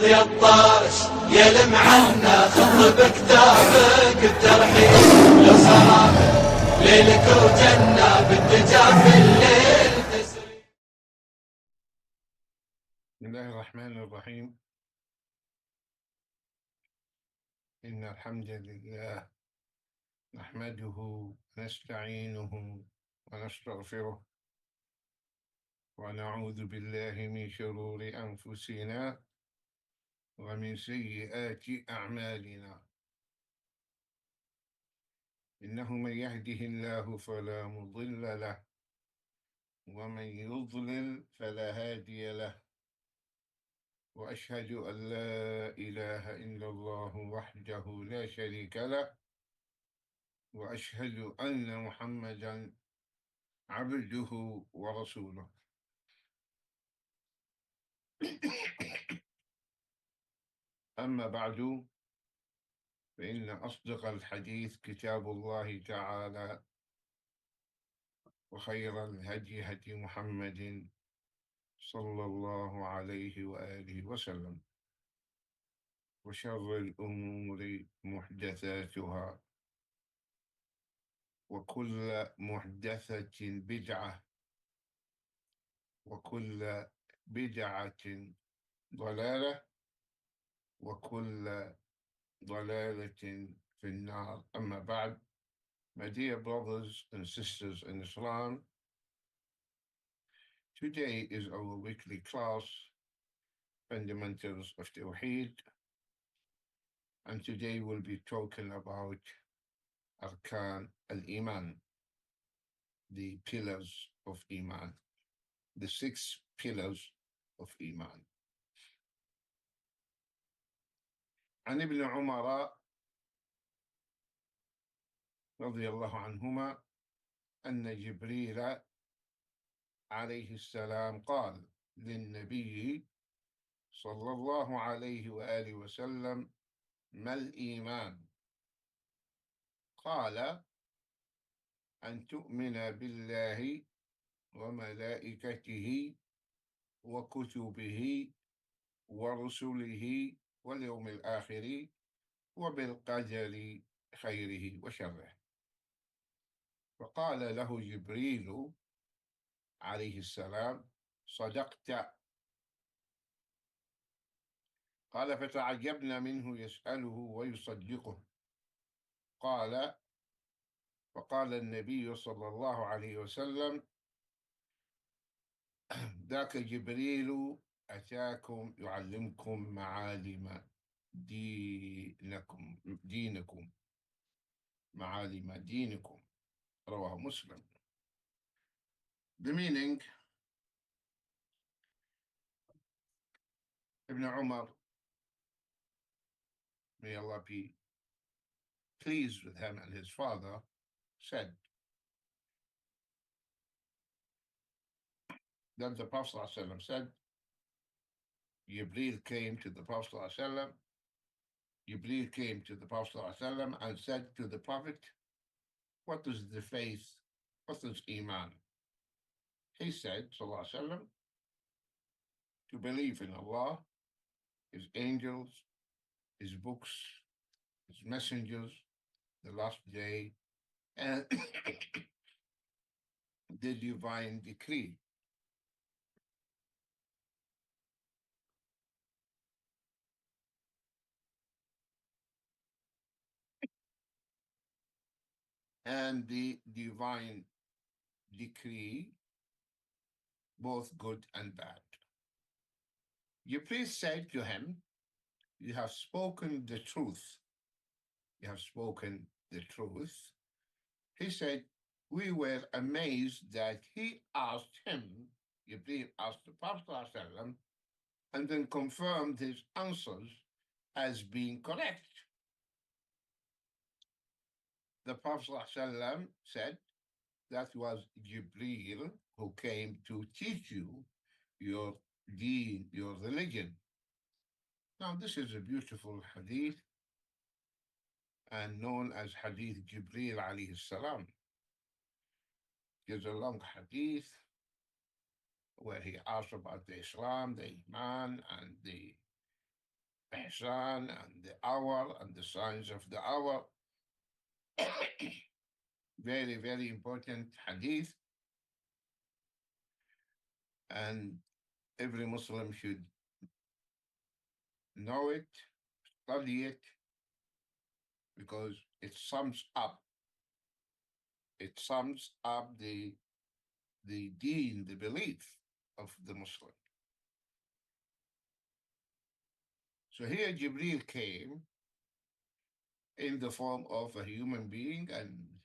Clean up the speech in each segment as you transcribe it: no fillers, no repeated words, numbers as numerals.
13 يا المعنى خط بكتابك الترحيب لو صرافة ليلك وجنة بالدجا في الليل تسري. بسم الله الرحمن الرحيم. إن الحمد لله نحمده ونستعينه ونستغفره ونعوذ بالله من شرور أنفسنا ومن سيئات أعمالنا. إنه من يهده الله فلا مضل له ومن يضلل فلا هادي له، وأشهد أن لا إله إلا الله وحده لا شريك له، وأشهد أن محمدًا عبده ورسوله. أما بعد، فإن أصدق الحديث كتاب الله تعالى، وخير الهدي هدي محمد صلى الله عليه وآله وسلم، وشر الأمور محدثاتها، وكل محدثة بدعة، وكل بدعة ضلالة، وكل ضلالة في النار. أما بعد, my dear brothers and sisters in Islam, today is our weekly class, Fundamentals of Tawheed, and today we'll be talking about Arkan al-Iman, the pillars of Iman, the 6 pillars of Iman. عن ابن عمر رضي الله عنهما أن جبريل عليه السلام قال للنبي صلى الله عليه وآله وسلم: ما الإيمان؟ قال: أن تؤمن بالله وملائكته وكتبه ورسله واليوم الآخر وبالقدر خيره وشره. فقال له جبريل عليه السلام: صدقت. قال: فتعجبنا منه يسأله ويصدقه. فقال النبي صلى الله عليه وسلم: ذاك جبريل أتاكم يعلمكم معالم دينكم معالم دينكم. رواه Muslim. The meaning: Ibn Umar, may Allah be pleased with him and his father, said that the Prophet ﷺ said, Jibreel came to the Prophet ﷺ and said to the Prophet, what is the faith? What is Iman? He said, Sallallahu Alaihi Wasallam, to believe in Allah, His angels, His books, His messengers, the last day, and the divine decree. And the divine decree, both good and bad. You please say to him, you have spoken the truth. You have spoken the truth. He said, we were amazed that he asked him, you please asked the Prophet ﷺ, and then confirmed his answers as being correct. The Prophet ﷺ said, that was Jibreel who came to teach you your deen, your religion. Now, this is a beautiful hadith and known as Hadith Jibreel alayhi salam. It's a long hadith where he asked about the Islam, the Iman, and the ihsan and the hour and the signs of the hour. Very, very important hadith, and every Muslim should know it, study it, because it sums up the deen, the belief of the Muslim. So here Jibril came in the form of a human being and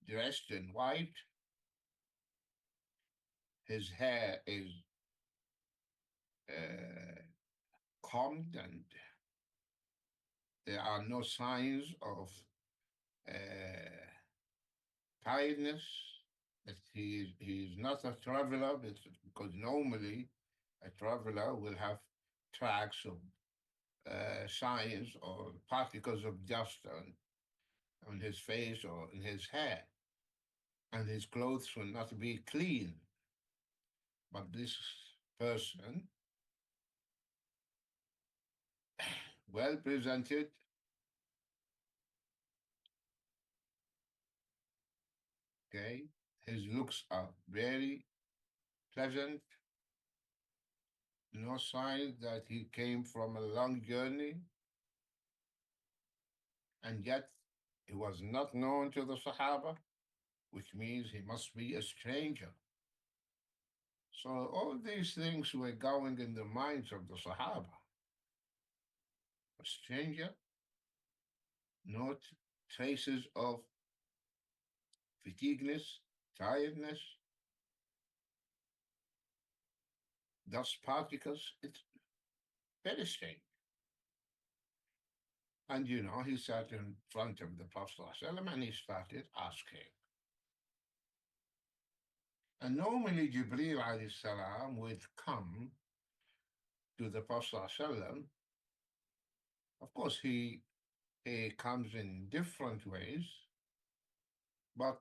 dressed in white. His hair is combed, and there are no signs of tiredness. That he is not a traveler, because normally a traveler will have tracks of signs or particles of dust on his face or in his hair, and his clothes will not be clean. But this person, well presented, okay, his looks are very pleasant, no sign that he came from a long journey, and yet he was not known to the Sahaba, which means he must be a stranger. So all these things were going in the minds of the Sahaba. A stranger, not traces of fatigueness, tiredness, dust particles. It's very strange. And he sat in front of the Prophet ﷺ and he started asking. And normally Jibreel alayhi salam would come to the Prophet ﷺ. Of course, he comes in different ways, but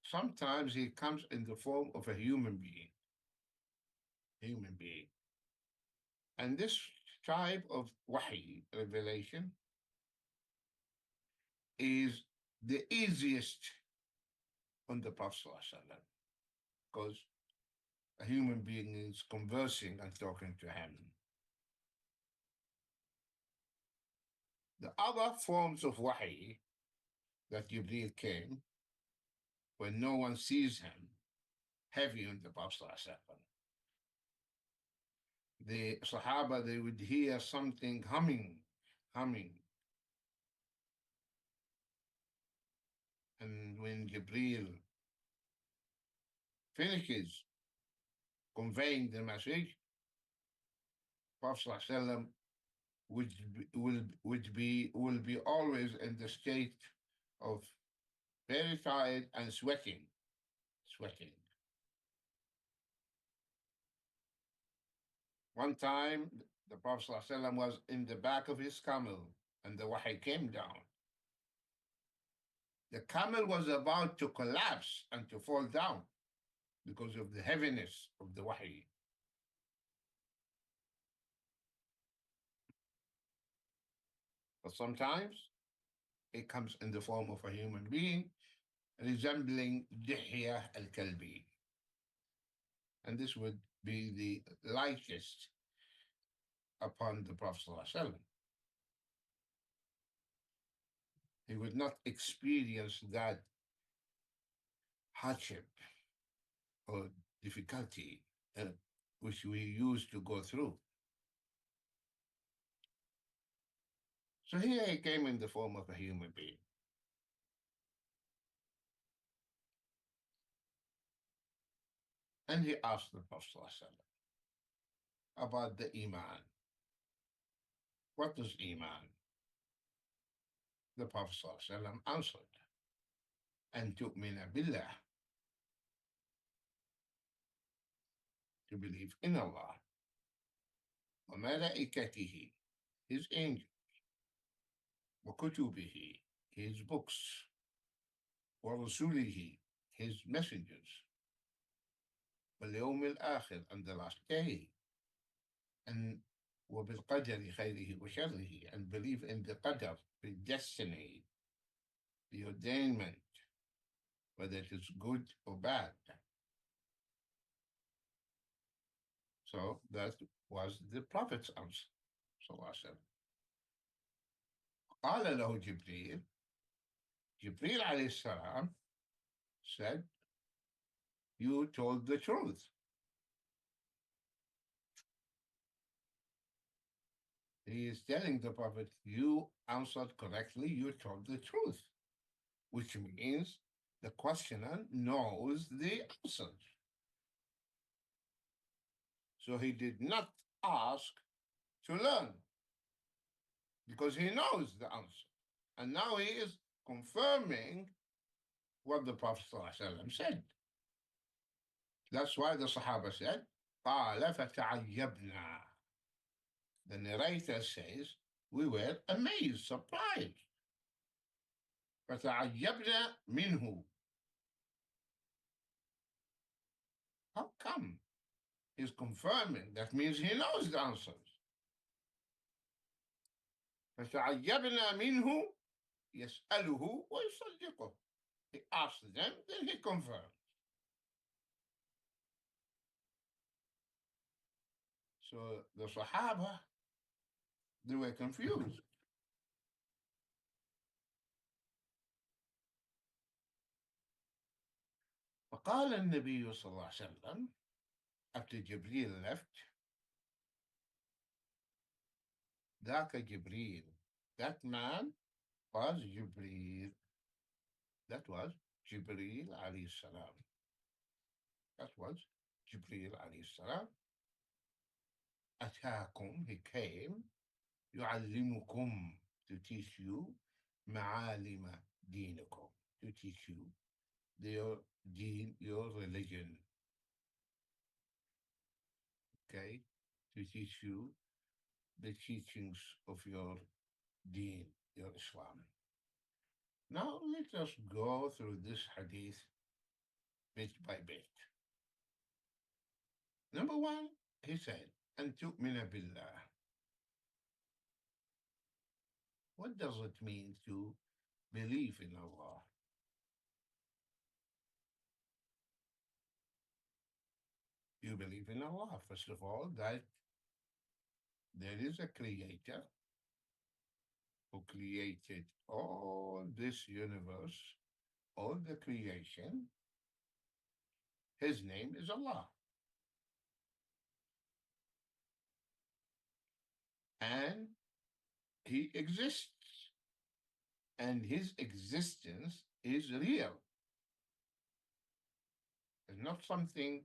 sometimes he comes in the form of a human being. Human being. And this type of wahi, revelation, is the easiest on the Prophet ﷺ, because a human being is conversing and talking to him. The other forms of wahi that Jibreel came when no one sees him, heavy on the Prophet ﷺ. The Sahaba, they would hear something humming. And when Jibreel finishes conveying the message, Prophet ﷺ will be always in the state of very tired and sweating. One time, the Prophet ﷺ was in the back of his camel, and the wahi came down. The camel was about to collapse and to fall down because of the heaviness of the wahi. But sometimes it comes in the form of a human being, resembling Dihya al-Kalbi. And this would be the lightest upon the Prophet ﷺ. He would not experience that hardship or difficulty which we used to go through. So here he came in the form of a human being. And he asked the Prophet ﷺ about the Iman. What is Iman? The Prophet ﷺ answered, "An tu'mina billah," to believe in Allah, wa malaikatihi, his angels, wa kutubihi, his books, wa rasulihi, his messengers, wal yawm al-akhir, and the last day, and وبالقدر خيره وشره, and believe in the qadr, the destiny, the ordainment, whether it is good or bad. So that was the Prophet's answer. قال له جبريل, Jibreel alayhi salam said, you told the truth. He is telling the Prophet, you answered correctly, you told the truth, which means the questioner knows the answer. So he did not ask to learn because he knows the answer. And now he is confirming what the Prophet ﷺ said. That's why the Sahaba said, قال فتعجبنا. The narrator says, we were amazed, surprised. فتعجبنا منه. How come? He's confirming. That means he knows the answers. فتعجبنا منه يسأله ويصدقه. He asks them, then he confirms. So the Sahaba, they were confused. فقال النبي صلى الله عليه وسلم, after Jibreel left, ذاك جبريل. That man was Jibreel. That was Jibreel alayhi salam. That was Jibreel alayhi salam. أتاكم, he came, يعلمكم, to teach you معالم دينكم, to teach you your deen, your religion. Okay? To teach you the teachings of your deen, your Islam. Now let us go through this hadith bit by bit. Number one, he said, أن تؤمن بالله. What does it mean to believe in Allah? You believe in Allah, first of all, that there is a creator who created all this universe, all the creation. His name is Allah. And he exists. And his existence is real. It's not something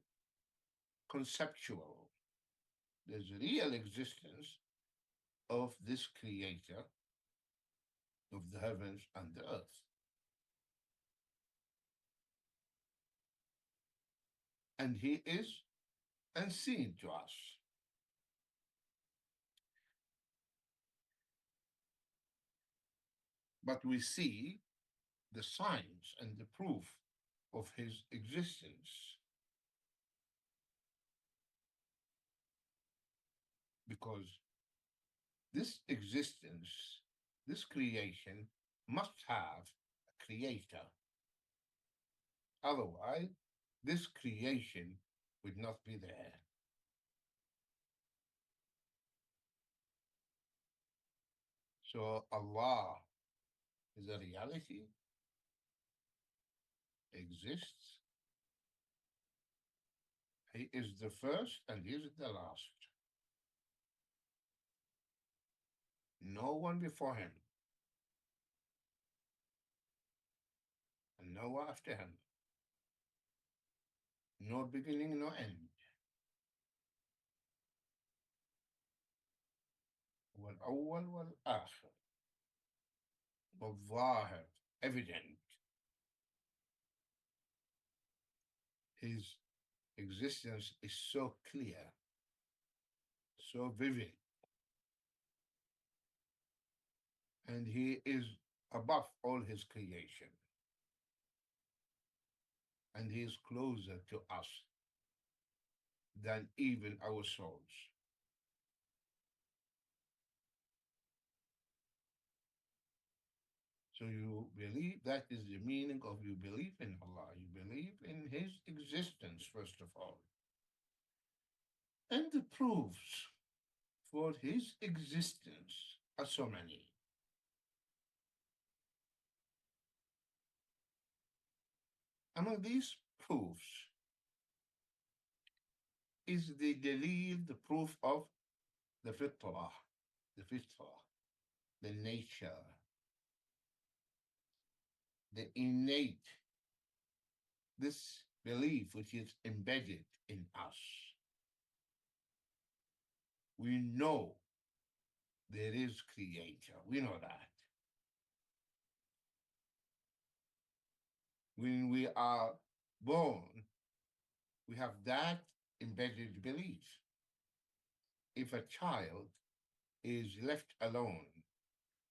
conceptual. There's real existence of this creator of the heavens and the earth. And he is unseen to us. But we see the signs and the proof of his existence. Because this existence, this creation, must have a creator. Otherwise, this creation would not be there. So Allah is a reality, exists. He is the first and he is the last. No one before him, and no one after him. No beginning, no end. والأول والآخر والظاهر, evident. His existence is so clear, so vivid. And he is above all his creation. And he is closer to us than even our souls. So you believe, that is the meaning of you believe in Allah. You believe in His existence, first of all. And the proofs for His existence are so many. Among these proofs is the dalil, the proof of the fitrah, the nature, the innate, this belief which is embedded in us. We know there is creator. We know that. When we are born, we have that embedded belief. If a child is left alone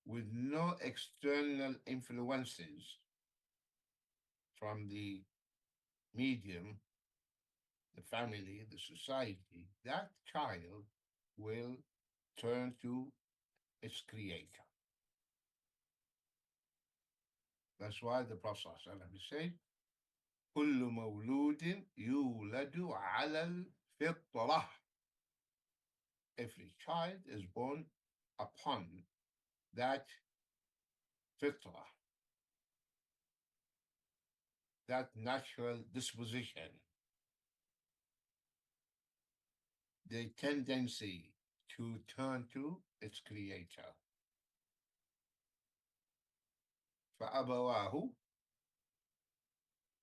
with no external influences from the medium, the family, the society, that child will turn to its creator. That's why the Prophet ﷺ said, كل مولود يولد على الفطرة. Every child is born upon that fitrah, that natural disposition, the tendency to turn to its creator. فأبواه,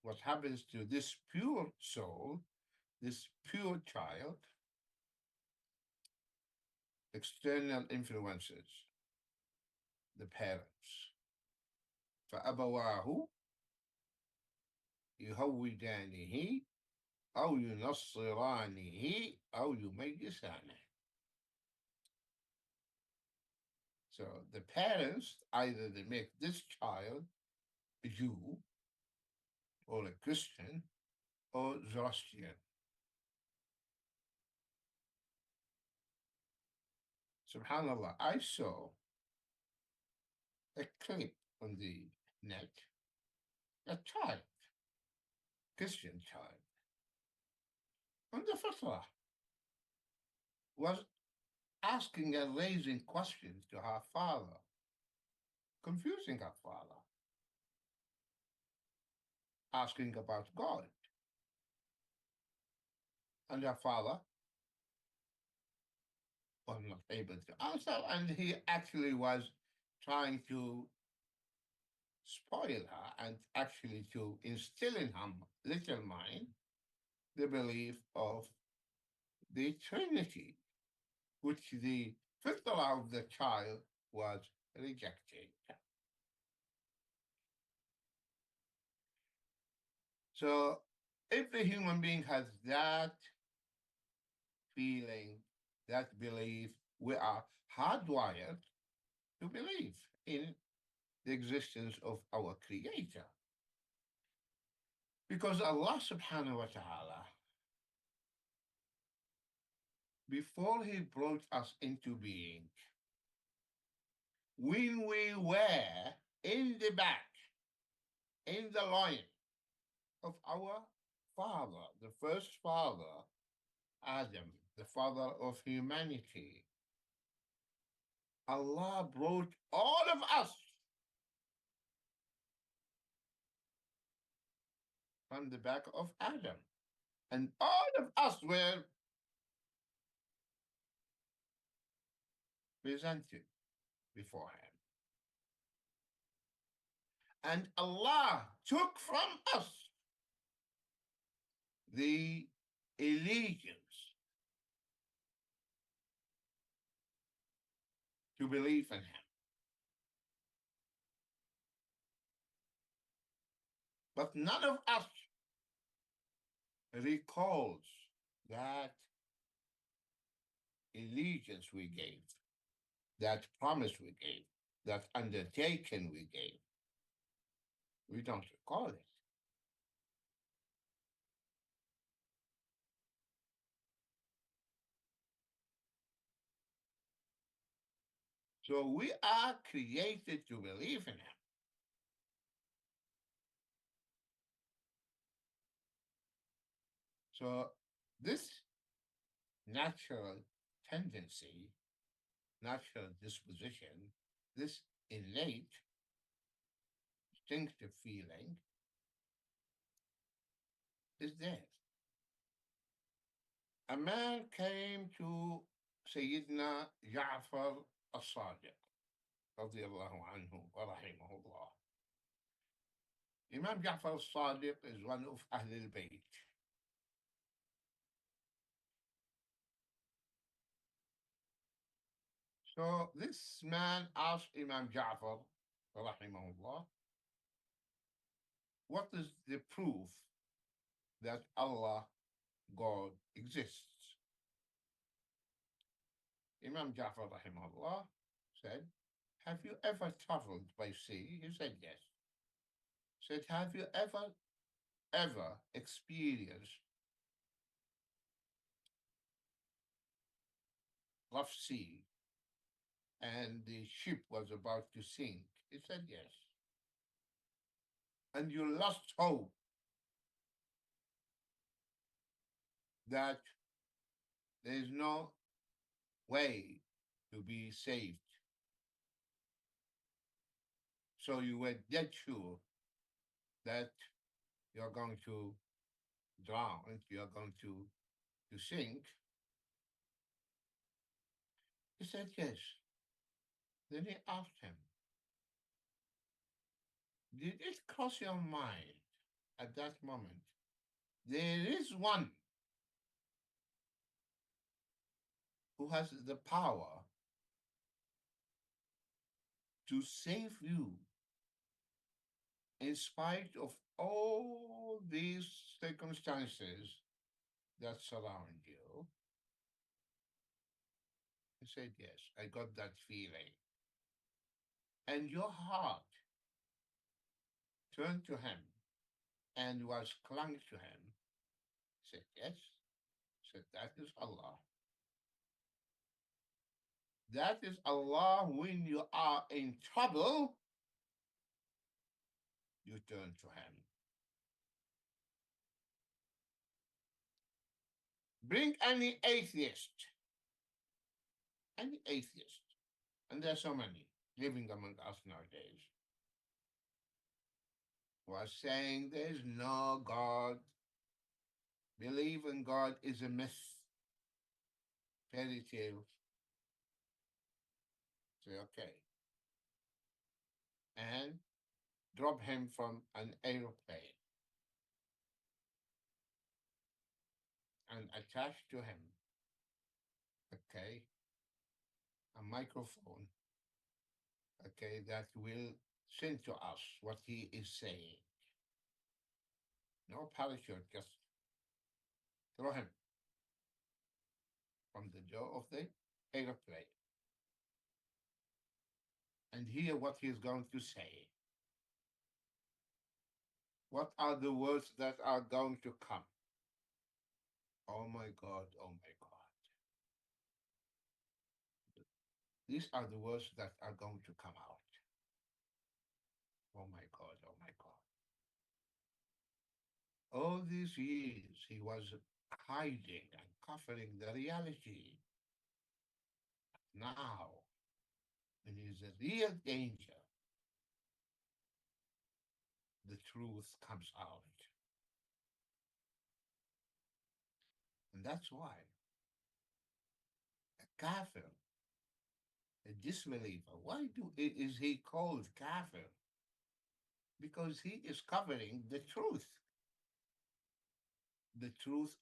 what happens to this pure soul, this pure child, external influences, the parents. فأبواه يهودانه أو ينصرانه أو يميسانه. So the parents, either they make this child a Jew or a Christian or Zoroastrian. Subhanallah, I saw a clip on the net, a child, Christian child, on the Fitrah, was asking and raising questions to her father, confusing her father, asking about God. And her father was not able to answer, and he actually was trying to spoil her and actually to instill in her little mind the belief of the Trinity, which the fitrah of the child was rejecting. So if the human being has that feeling, that belief, we are hardwired to believe in the existence of our Creator. Because Allah subhanahu wa ta'ala, before He brought us into being, when we were in the back, in the loin of our father, the first father, Adam, the father of humanity, Allah brought all of us from the back of Adam. And all of us were presented before Him. And Allah took from us the allegiance to believe in Him. But none of us recalls that allegiance we gave, that promise we gave, that undertaking we gave. We don't recall it. So we are created to believe in Him. So this natural tendency, natural disposition, this innate instinctive feeling is there. A man came to Sayyidina Ja'far al-Sadiq, radiallahu anhu wa rahimahullah. Imam Ja'far al-Sadiq is one of Ahl al-Bayt. So this man asked Imam Ja'far, rahimahullah, what is the proof that Allah, God, exists? Imam Ja'far, rahimahullah, said, have you ever traveled by sea? He said, yes. Said, have you ever experienced rough sea and the ship was about to sink? He said, yes. And you lost hope that there is no way to be saved. So you were dead sure that you're going to drown, you're going to sink. He said, yes. Then he asked him, did it cross your mind at that moment? There is one who has the power to save you in spite of all these circumstances that surround you? He said, yes, I got that feeling. And your heart turned to him and was clung to him. He said, yes. He said, that is Allah. That is Allah. When you are in trouble, you turn to him. Bring any atheist, and there are so many living among us nowadays, who are saying there is no God, believe in God is a myth, fairy tale. Say, okay. And drop him from an aeroplane and attach to him, okay, a microphone, okay, that will send to us what he is saying. No parachute, just throw him from the door of the aeroplane and hear what he is going to say. What are the words that are going to come? Oh my God, oh my God. These are the words that are going to come out. Oh my God, oh my God. All these years he was hiding and covering the reality. Now, when he's in real danger, the truth comes out. And that's why a kafir, a disbeliever, is he called kafir? Because he is covering the truth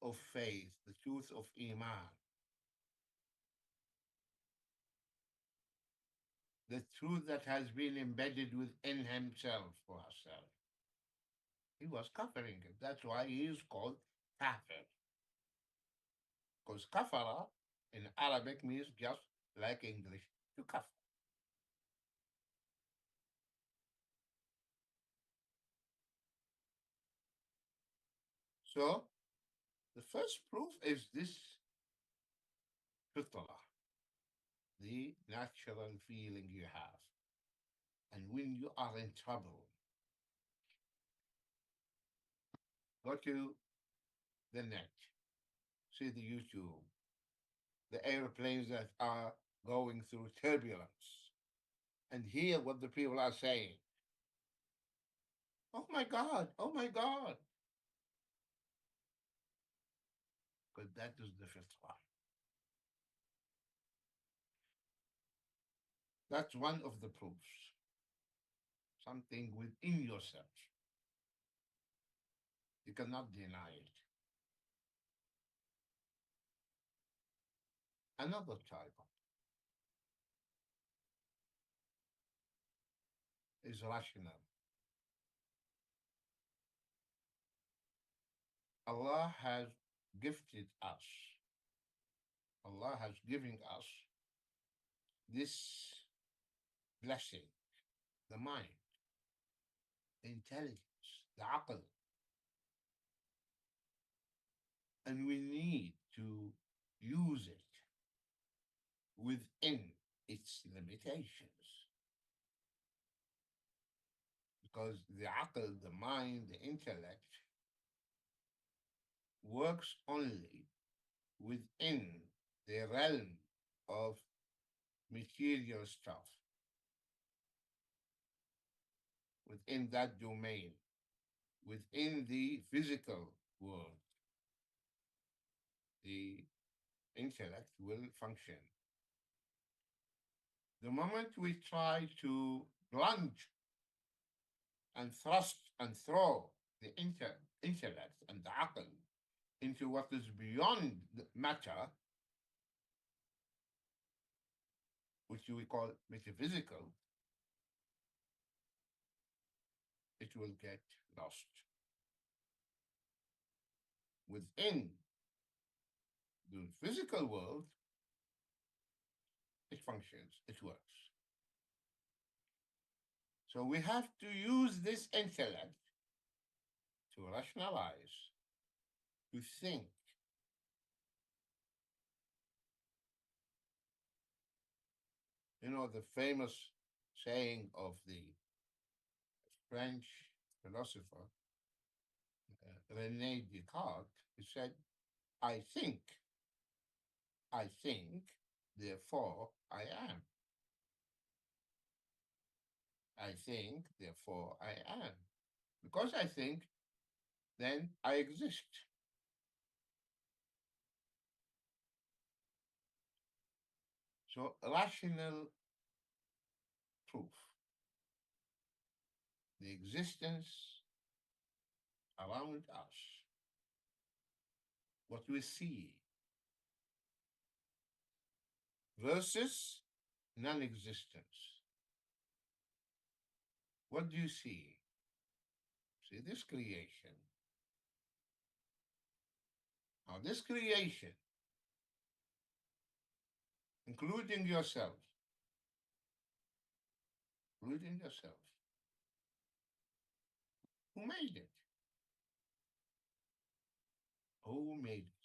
of faith, the truth of Iman, the truth that has been embedded within himself or herself. He was covering it. That's why he is called kafir. Because kafara in Arabic means just like English to kafir. So the first proof is this fitrah, the natural feeling you have. And when you are in trouble, go to the net, see the YouTube, the airplanes that are going through turbulence, and hear what the people are saying. Oh my God, oh my God. Because that is the fitrah. That's one of the proofs. Something within yourself. You cannot deny it. Another type is rational. Allah has gifted us. Allah has given us this blessing, the mind, the intelligence, the aql. And we need to use it within its limitations. Because the aql, the mind, the intellect, works only within the realm of material stuff, within that domain, within the physical world. The intellect will function. The moment we try to plunge and thrust and throw the intellect and the aql into what is beyond the matter, which we call metaphysical, it will get lost. Within the physical world, it functions, it works. So we have to use this intellect to rationalize, to think. You know, the famous saying of the French philosopher René Descartes, he said, I think, therefore I am. I think, therefore I am. Because I think, then I exist. So rational proof, the existence around us, what we see, versus non-existence. What do you see? See this creation. Now this creation, including yourself, who made it? Who made it?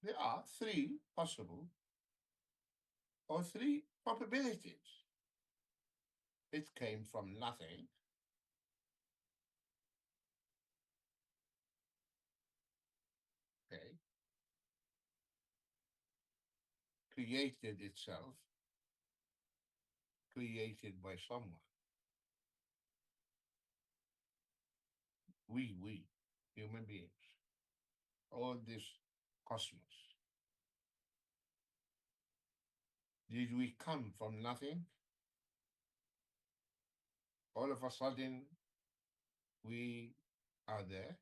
There are three possible or three probabilities. It came from nothing. Okay. Created itself, created by someone. We, human beings, all this cosmos. Did we come from nothing? All of a sudden, we are there.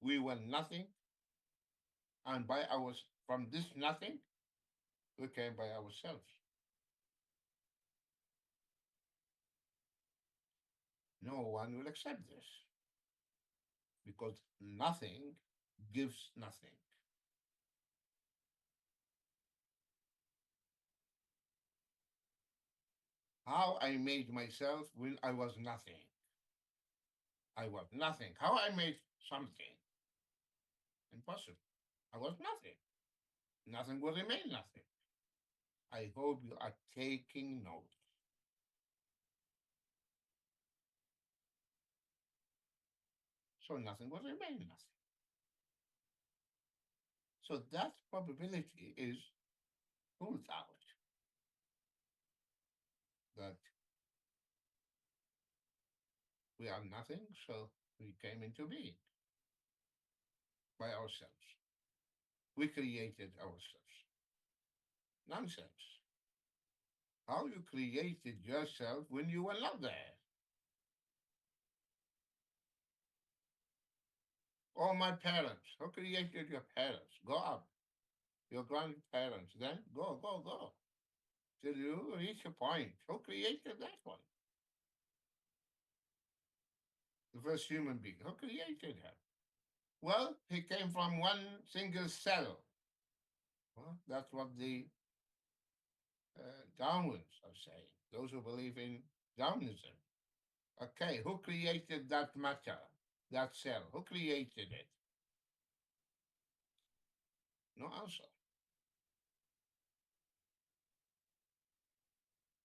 We were nothing. And from this nothing, we came by ourselves. No one will accept this because nothing gives nothing. How I made myself when I was nothing. I was nothing. How I made something? Impossible. I was nothing. Nothing will remain nothing. I hope you are taking note. So nothing will remain nothing. So that probability is ruled out. That we are nothing, so we came into being by ourselves. We created ourselves. Nonsense. How you created yourself when you were not there? Or my parents. Who created your parents? Go up. Your grandparents. Then go. Till you reach a point. Who created that one? The first human being. Who created him? Well, he came from one single cell. Well, that's what the Darwins are saying. Those who believe in Darwinism. Okay, who created that matter, that cell? Who created it? No answer.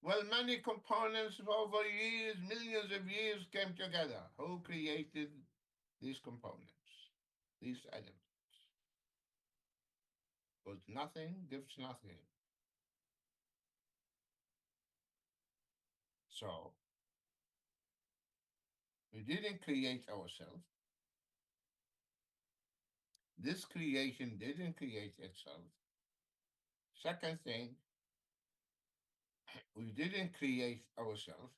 Well, many components over years, millions of years came together. Who created these components, these elements? Because nothing gives nothing. So, we didn't create ourselves. This creation didn't create itself. Second thing, we didn't create ourselves.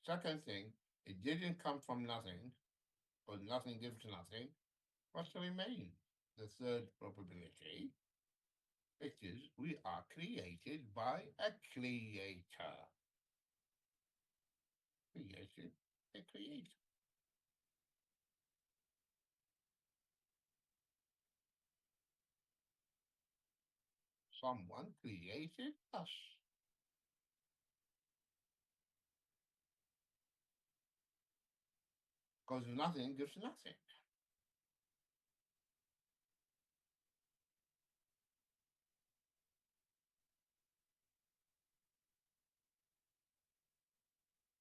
Second thing, it didn't come from nothing, but nothing gives nothing. What's to remain? The third probability, which is we are created by a creator. Created a creator. Someone created us. Because nothing gives nothing.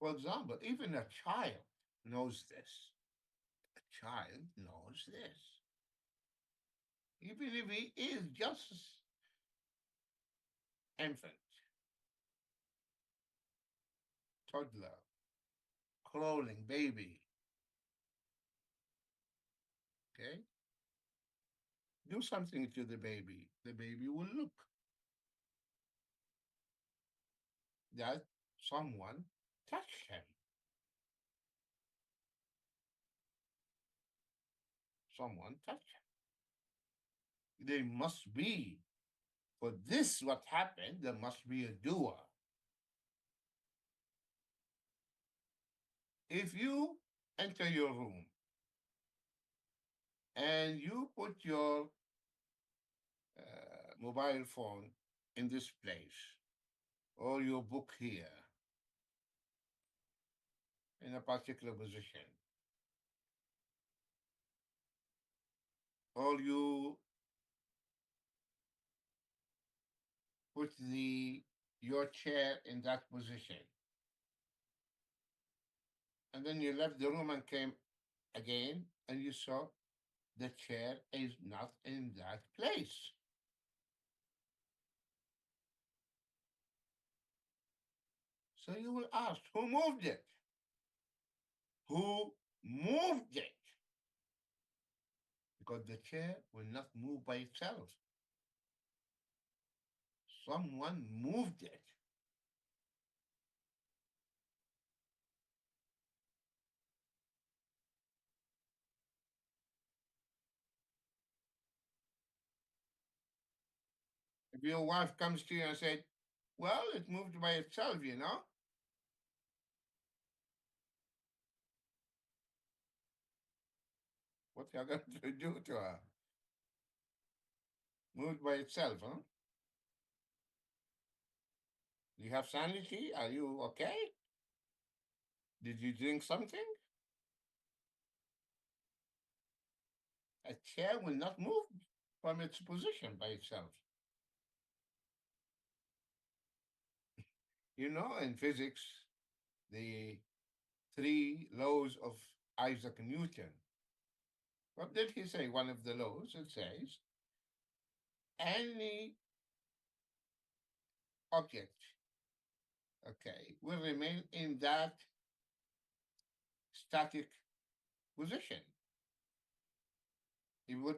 For example, even a child knows this. A child knows this. Even if he is just infant, toddler, crawling baby, okay? Do something to the baby will look that someone touched him. Someone touched him. There must be, for this what happened, there must be a doer. If you enter your room and you put your mobile phone in this place, or your book here, in a particular position, or you put your chair in that position, and then you left the room and came again, and you saw the chair is not in that place. So you will ask, who moved it? Who moved it? Because the chair will not move by itself. Someone moved it. If your wife comes to you and said, well, it moved by itself, you know, what are you going to do to her? Moved by itself, huh? Do you have sanity? Are you okay? Did you drink something? A chair will not move from its position by itself. You know, in physics, the three laws of Isaac Newton. What did he say? One of the laws, it says, any object, okay, will remain in that static position. He would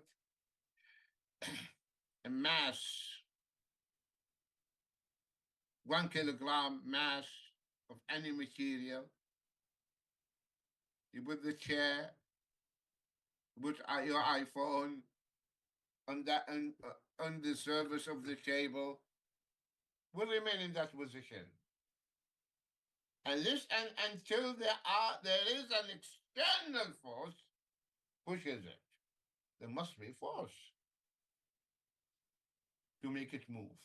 a mass, 1 kilogram mass of any material. You put the chair, put your iPhone on that on the surface of the table, will remain in that position. And this and until there is an external force pushes it. There must be force to make it move.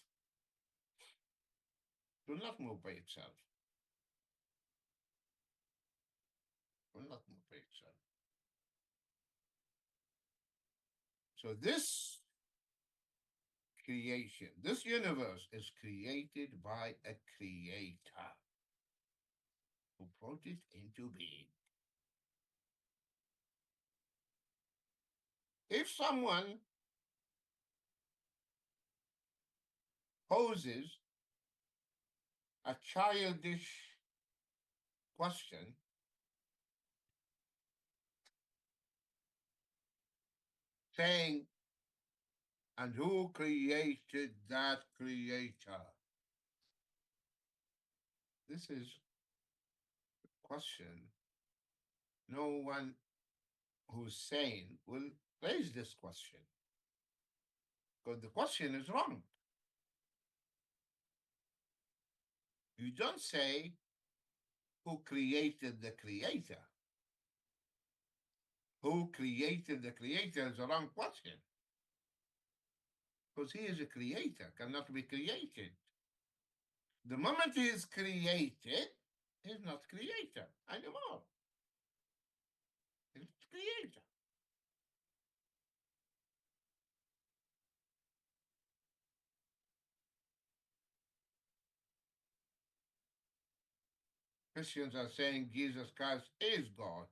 It will not move by itself. It will not move by itself. So this creation, this universe is created by a creator who brought it into being. If someone poses a childish question, saying, and who created that creator? This is a question no one who's sane will raise this question, because the question is wrong. You don't say who created the creator. Who created the creator is a wrong question, because he is a creator, cannot be created. The moment he is created, he's not creator anymore. He's creator. Christians are saying Jesus Christ is God.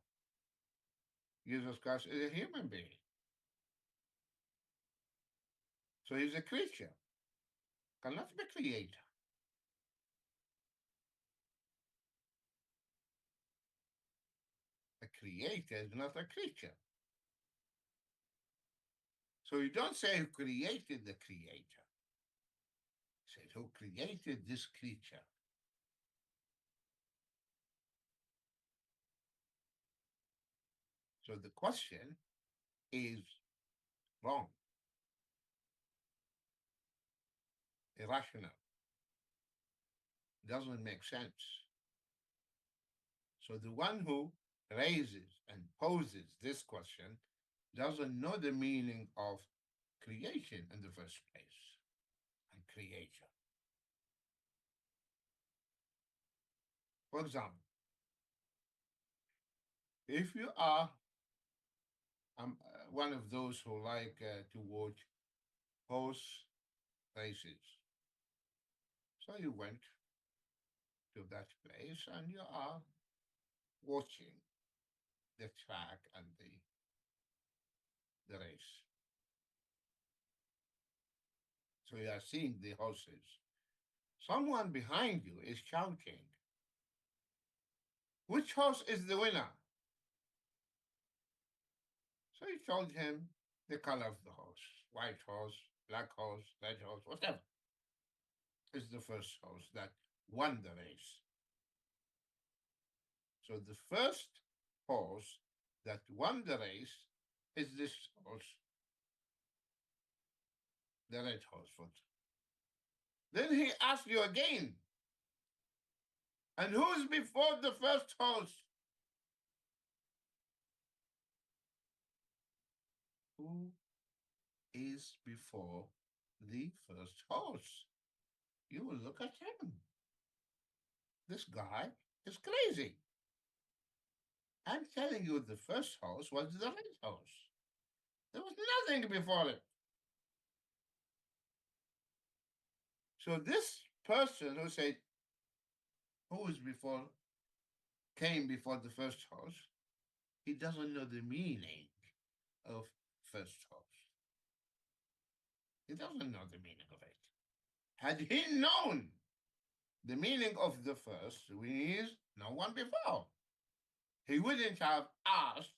Jesus Christ is a human being. So he's a creature, cannot be creator. A creator is not a creature. So you don't say who created the creator. You say who created this creature. So the question is wrong, irrational, doesn't make sense. So the one who raises and poses this question doesn't know the meaning of creation in the first place and creator. For example, if you are one of those who like to watch horse races, so you went to that place and you are watching the track and the race. So you are seeing the horses. Someone behind you is shouting, which horse is the winner? So you told him the color of the horse, white horse, black horse, red horse, whatever. Is the first horse that won the race. So the first horse that won the race is this horse, the red horse. Then he asked you again, and who's before the first horse? Who is before the first horse? You will look at him. This guy is crazy. I'm telling you, the first horse was the red horse. There was nothing before it. So this person who said, who is before, came before the first horse, he doesn't know the meaning of first horse. He doesn't know the meaning of it. Had he known the meaning of the first, which is no one before, he wouldn't have asked,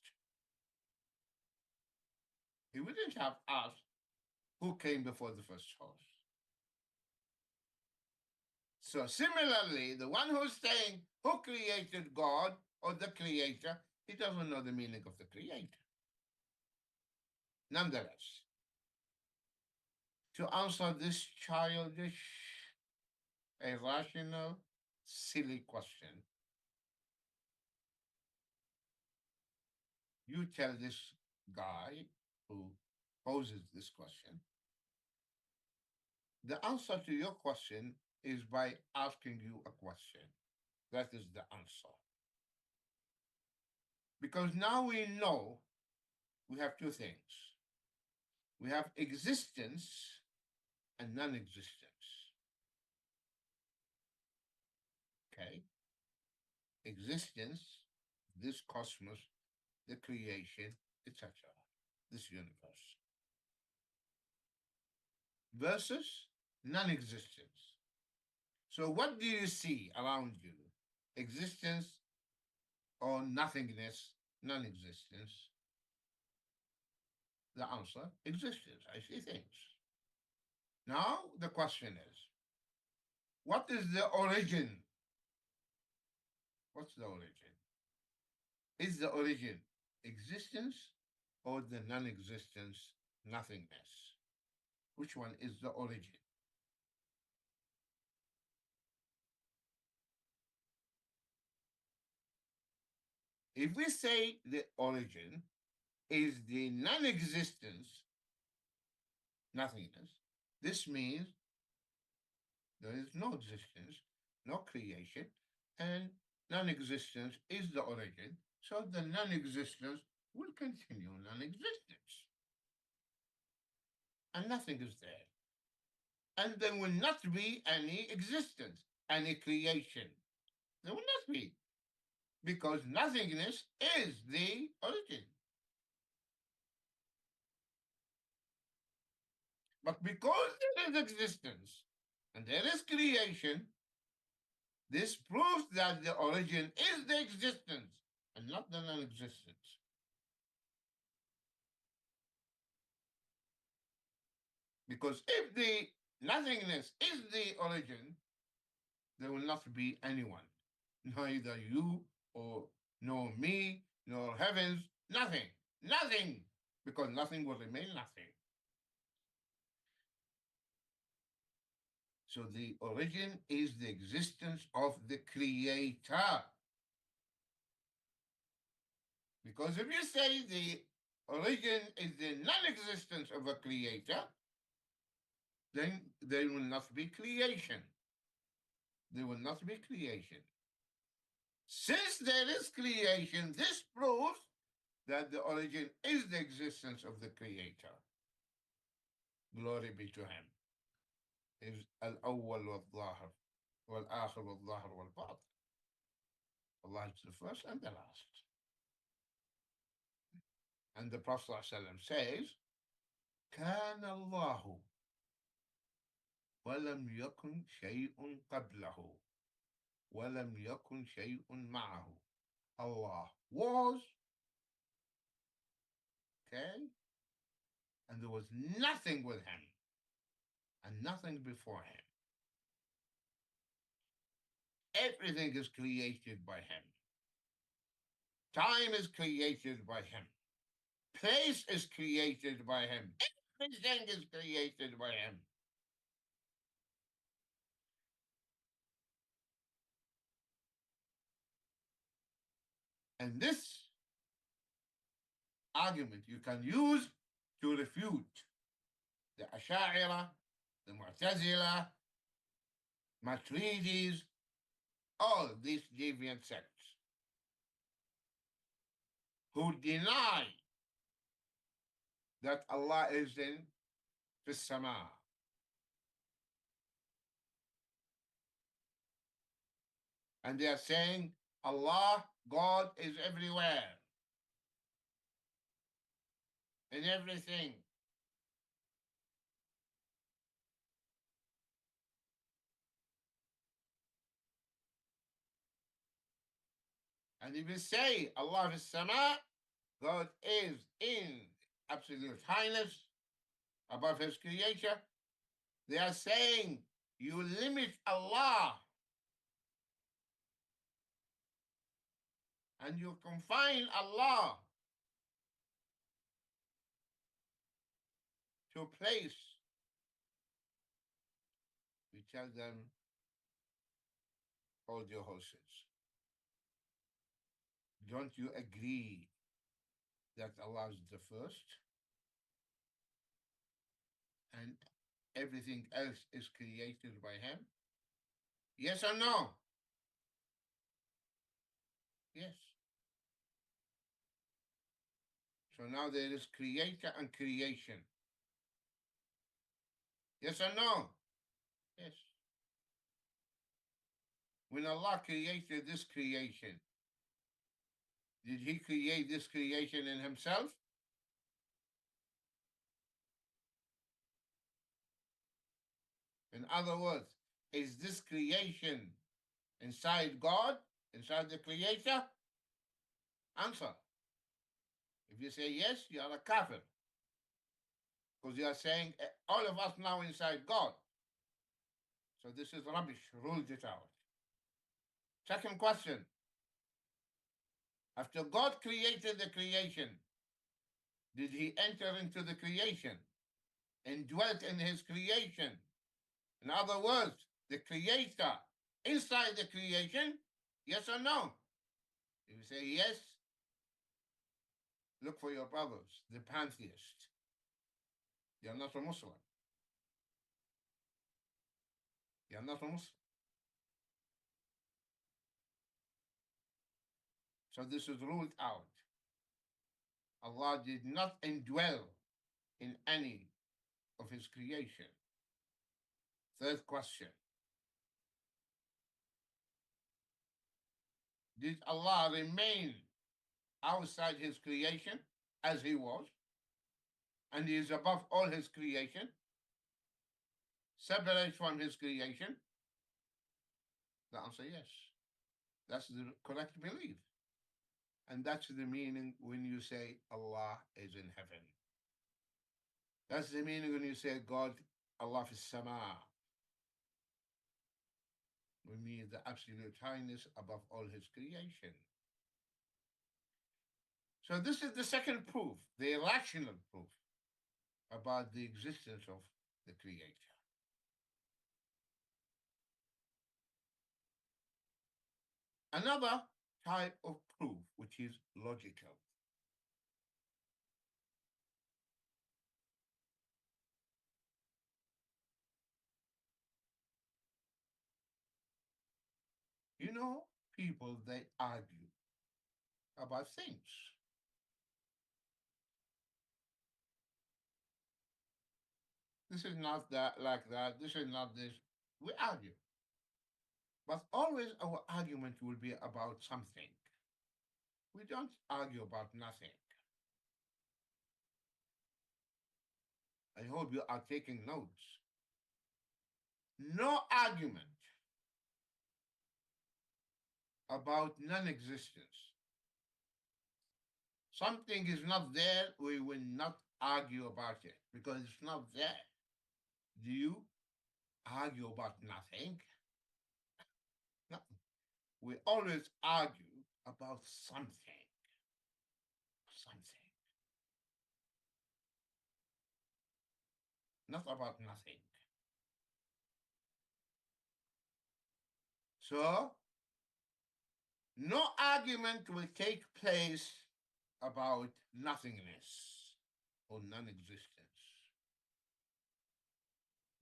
who came before the first horse. So similarly, the one who's saying who created God or the creator, he doesn't know the meaning of the creator. Nonetheless, to answer this childish, irrational, silly question, you tell this guy who poses this question, the answer to your question is by asking you a question. That is the answer. Because now we know we have two things. We have existence and non-existence. Okay? Existence, this cosmos, the creation, etc. This universe. Versus non-existence. So what do you see around you? Existence or nothingness, non-existence? The answer, existence. I see things. Now the question is, what is the origin? What's the origin? Is the origin existence or the non-existence, nothingness? Which one is the origin? If we say the origin is the non-existence, nothingness, this means there is no existence, no creation, and non-existence is the origin, so the non-existence will continue non-existence. And nothing is there. And there will not be any existence, any creation. There will not be, because nothingness is the origin. But because there is existence and there is creation, this proves that the origin is the existence and not the non-existence. Because if the nothingness is the origin, there will not be anyone, neither you or nor me, nor heavens, nothing, nothing, because nothing will remain nothing. So the origin is the existence of the creator. Because if you say the origin is the non-existence of a creator, then there will not be creation. There will not be creation. Since there is creation, this proves that the origin is the existence of the creator. Glory be to him. Is al-awwal wal-zahir, wal-akhir wal-zahir wal-batin. Allah is the first and the last. And the Prophet ﷺ says, كان الله ولم يكن شيء قبله ولم يكن شيء معه. Allah was, okay, and there was nothing with him and nothing before him. Everything is created by him. Time is created by him. Place is created by him. Everything is created by him. And this argument you can use to refute the Ash'ari, the Mu'tazila, Maturidis, all these deviant sects who deny that Allah is in the Sama. And they are saying Allah, God is everywhere. in everything. And if you say Allah is Sama, God is in absolute highness above his creator, they are saying you limit Allah and you confine Allah to a place. We tell them, hold your horses. Don't you agree that Allah is the first and everything else is created by him? Yes or no? Yes. So now there is creator and creation. Yes or no? Yes. When Allah created this creation, did he create this creation in himself? In other words, is this creation inside God, inside the creator? Answer. If you say yes, you are a kafir. Because you are saying all of us now inside God. So this is rubbish. Ruled it out. Second question. After God created the creation, did he enter into the creation and dwelt in his creation? In other words, the creator inside the creation, yes or no? If you say yes, look for your brothers, the pantheists. They are not a Muslim. They are not a Muslim. So this is ruled out. Allah did not indwell in any of his creation. Third question. Did Allah remain outside his creation as he was? And he is above all his creation? Separate from his creation? The answer yes. That's the correct belief. And that's the meaning when you say Allah is in heaven. That's the meaning when you say God, Allah is Sama. We mean the absolute highness above all his creation. So this is the second proof, the rational proof about the existence of the Creator. Another type of proof, which is logical. You know, people, they argue about things. This is not that, like that. This is not this. We argue. But always our argument will be about something. We don't argue about nothing. I hope you are taking notes. No argument about non-existence. Something is not there, we will not argue about it because it's not there. Do you argue about nothing? No. We always argue about something. Something. Not about nothing. So, no argument will take place about nothingness or non-existence.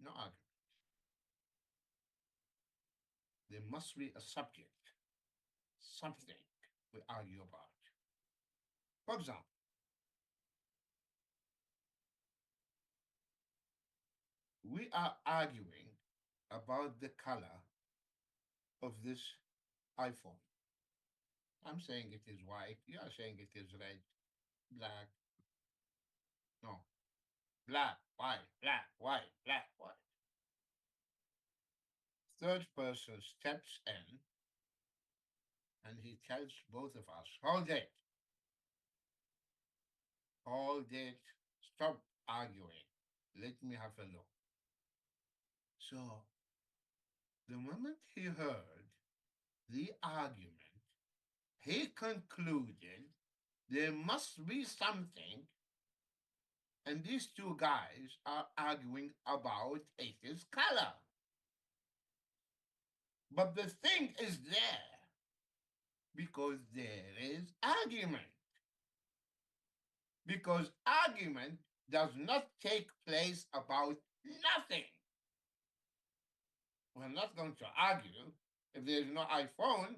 No argument. There must be a subject, something we argue about. For example, we are arguing about the color of this iPhone. I'm saying it is white, you are saying it is red, black. No. Black, white, black, white, black, white. Third person steps in and he tells both of us, hold it, hold it, stop arguing. Let me have a look. So the moment he heard the argument, he concluded there must be something, and these two guys are arguing about atheist color. But the thing is there because there is argument. Because argument does not take place about nothing. We're not going to argue if there's no iPhone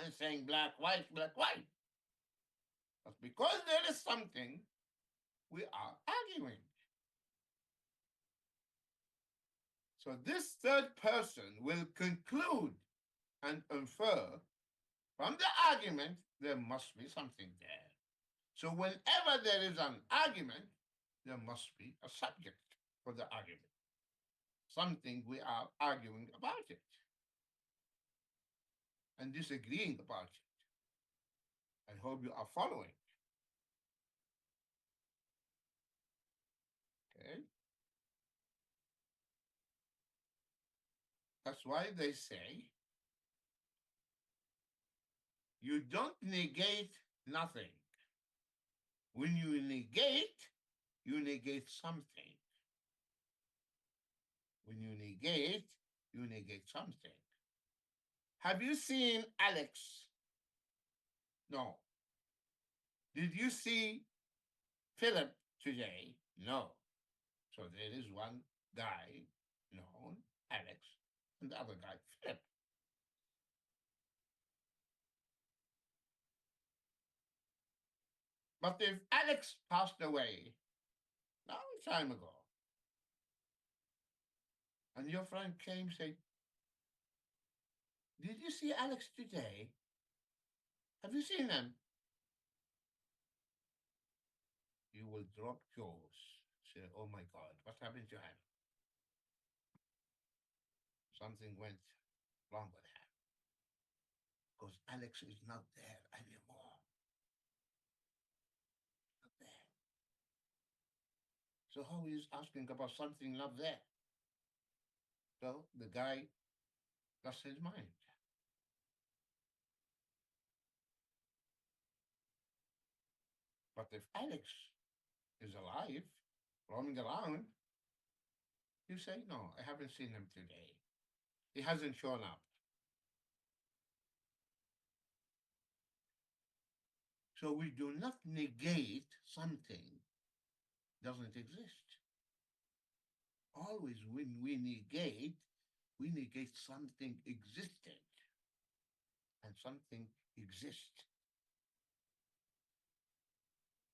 and saying black, white, black, white. But because there is something, we are arguing. So this third person will conclude and infer from the argument there must be something there. So whenever there is an argument, there must be a subject for the argument. Something we are arguing about it and disagreeing about it. I hope you are following. Okay? That's why they say you don't negate nothing. When you negate something. When you negate something. Have you seen Alex? No. Did you see Philip today? No. So there is one guy known, Alex, and the other guy, Philip. But if Alex passed away a long time ago, and your friend came and said, did you see Alex today? Have you seen him? You will drop yours. Say, oh my God, what happened to him? Something went wrong with him. Because Alex is not there anymore. Not there. So how is asking about something not there? So the guy lost his mind. But if Alex is alive, roaming around, you say, no, I haven't seen him today. He hasn't shown up. So we do not negate something doesn't exist. Always when we negate something existed and something exists.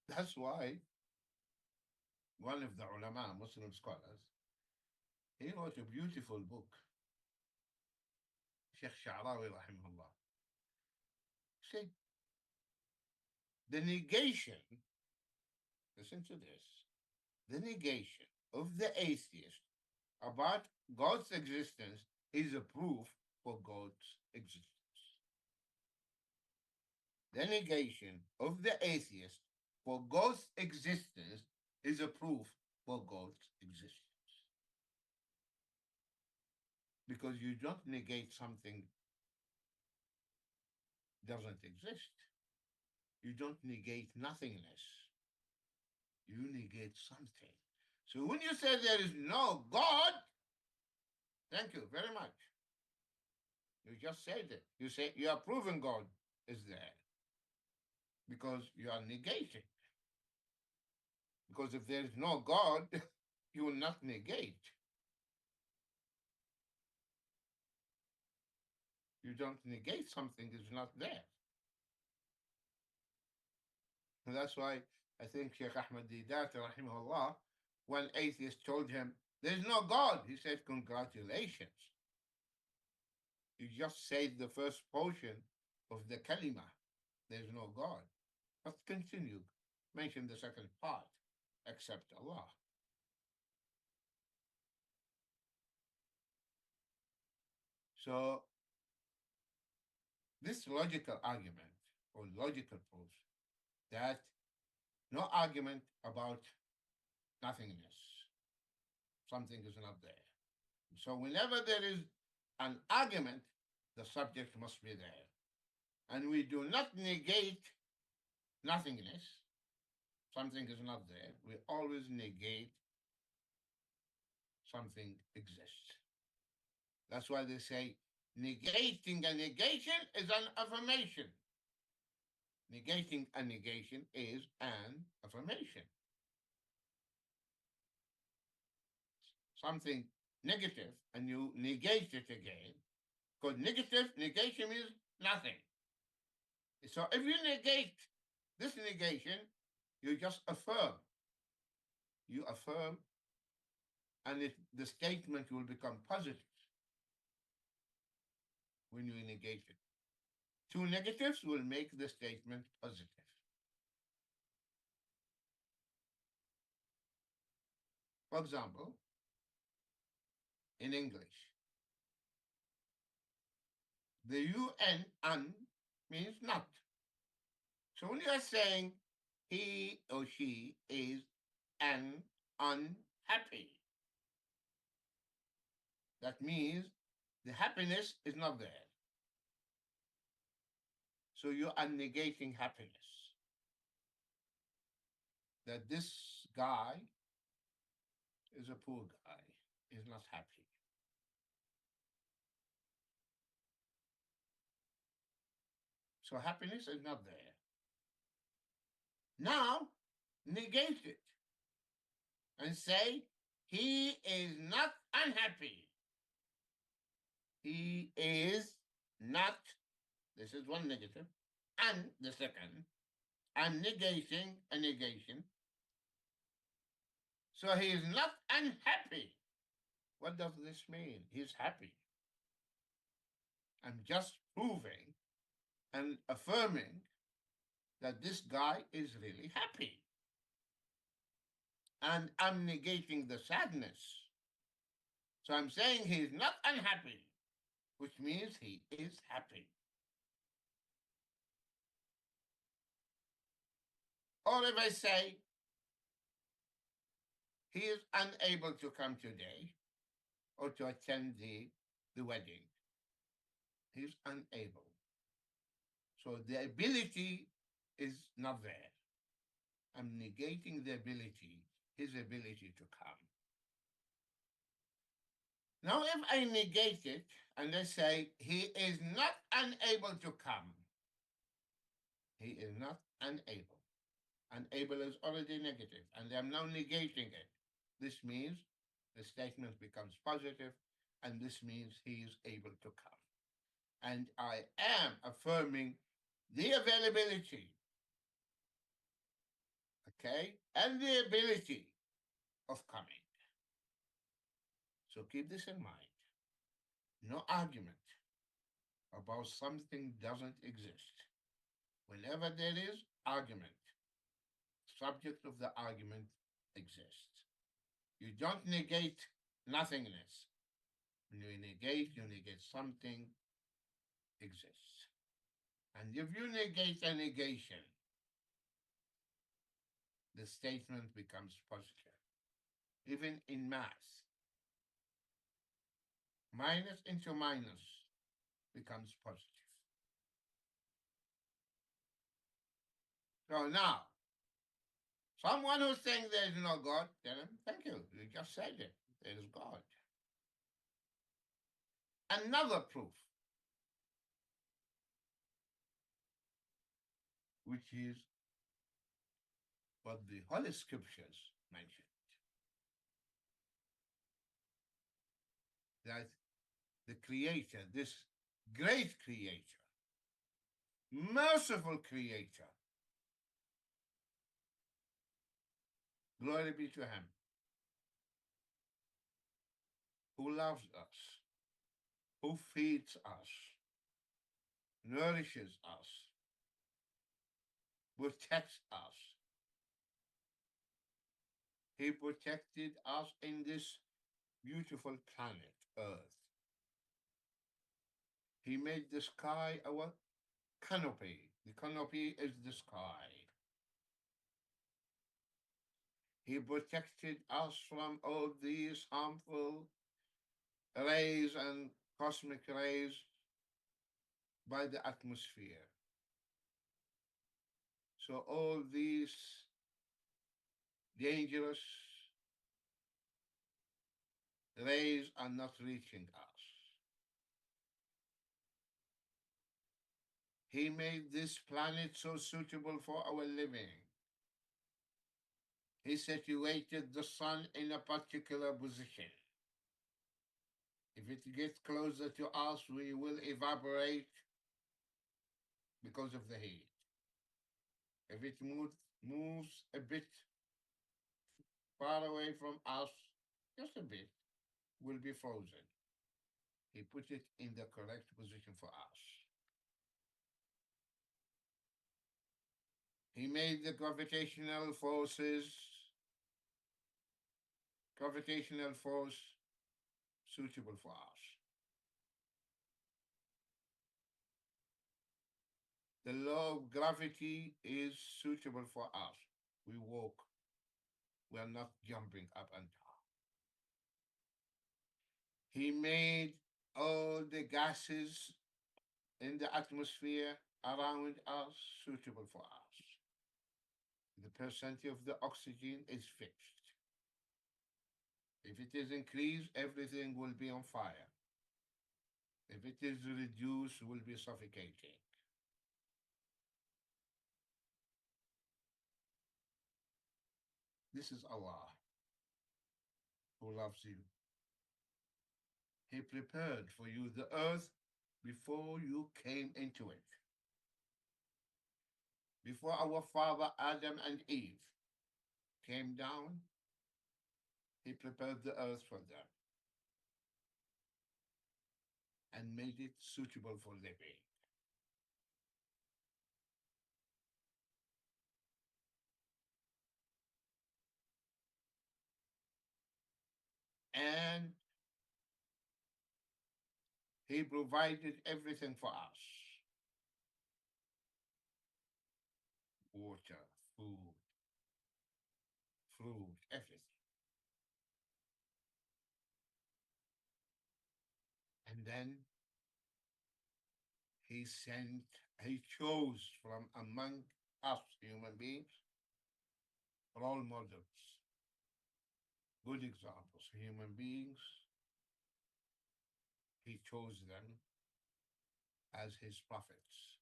That's why one of the ulama, Muslim scholars, he wrote a beautiful book, Sheikh Sha'rawi rahimahullah, said, the negation, listen to this, the negation of the atheist about God's existence is a proof for God's existence. The negation of the atheist for God's existence is a proof for God's existence. Because you don't negate something doesn't exist. You don't negate nothingness. You negate something. So when you say there is no God, thank you very much. You just said it. You say you are proving God is there because you are negating. Because if there is no God, you will not negate. You don't negate something that is not there. And that's why I think Sheikh Ahmed Didat, rahimahullah, when atheists told him, there's no God, he said, congratulations. You just said the first portion of the kalima. There's no God. Let's continue. Mention the second part. except Allah. So this logical argument or logical proof that no argument about nothingness, something is not there. So whenever there is an argument, the subject must be there. And we do not negate nothingness, something is not there. We always negate something exists. That's why they say negating a negation is an affirmation. Negating a negation is an affirmation. Something negative and you negate it again, because negative negation means nothing. So if you negate this negation, you just affirm. You affirm, and the statement will become positive when you negate it. Two negatives will make the statement positive. For example, in English, the un means not. So when you are saying he or she is unhappy, that means the happiness is not there. So you are negating happiness. That this guy is a poor guy, is not happy. So happiness is not there. Now, negate it and say, he is not unhappy. He is not, this is one negative, and the second, I'm negating a negation. So he is not unhappy. What does this mean? He's happy. I'm just proving and affirming that this guy is really happy. And I'm negating the sadness. So I'm saying he's not unhappy, which means he is happy. Or if I say, he is unable to come today or to attend the wedding. He's unable. So the ability is not there. I'm negating the ability, his ability to come. Now, if I negate it and I say, he is not unable to come, he is not unable. Unable is already negative, and I'm now negating it. This means the statement becomes positive, and this means he is able to come. And I am affirming the availability, okay, and the ability of coming. So keep this in mind. No argument about something doesn't exist. Whenever there is argument, subject of the argument exists. You don't negate nothingness. When you negate something exists. And if you negate a negation, the statement becomes positive. Even in math, minus into minus becomes positive. So now, someone who's saying there is no God, tell him, thank you, you just said it, there is God. Another proof, which is what the Holy Scriptures mention, that the Creator, this great Creator, merciful Creator, glory be to Him, who loves us, who feeds us, nourishes us, protects us, He protected us in this beautiful planet, Earth. He made the sky our canopy. The canopy is the sky. He protected us from all these harmful rays and cosmic rays by the atmosphere. So all these dangerous rays are not reaching us. He made this planet so suitable for our living. He situated the sun in a particular position. If it gets closer to us, we will evaporate because of the heat. If it moves a bit far away from us, just a bit, will be frozen. He put it in the correct position for us. He made the gravitational force suitable for us. The law of gravity is suitable for us. We walk. We are not jumping up and down. He made all the gases in the atmosphere around us suitable for us. The percentage of the oxygen is fixed. If it is increased, everything will be on fire. If it is reduced, will be suffocating. This is Allah who loves you. He prepared for you the earth before you came into it. Before our father Adam and Eve came down, he prepared the earth for them and made it suitable for living. And he provided everything for us: water, food, fruit, everything. And then he chose from among us human beings role models, good examples, human beings. He chose them as his prophets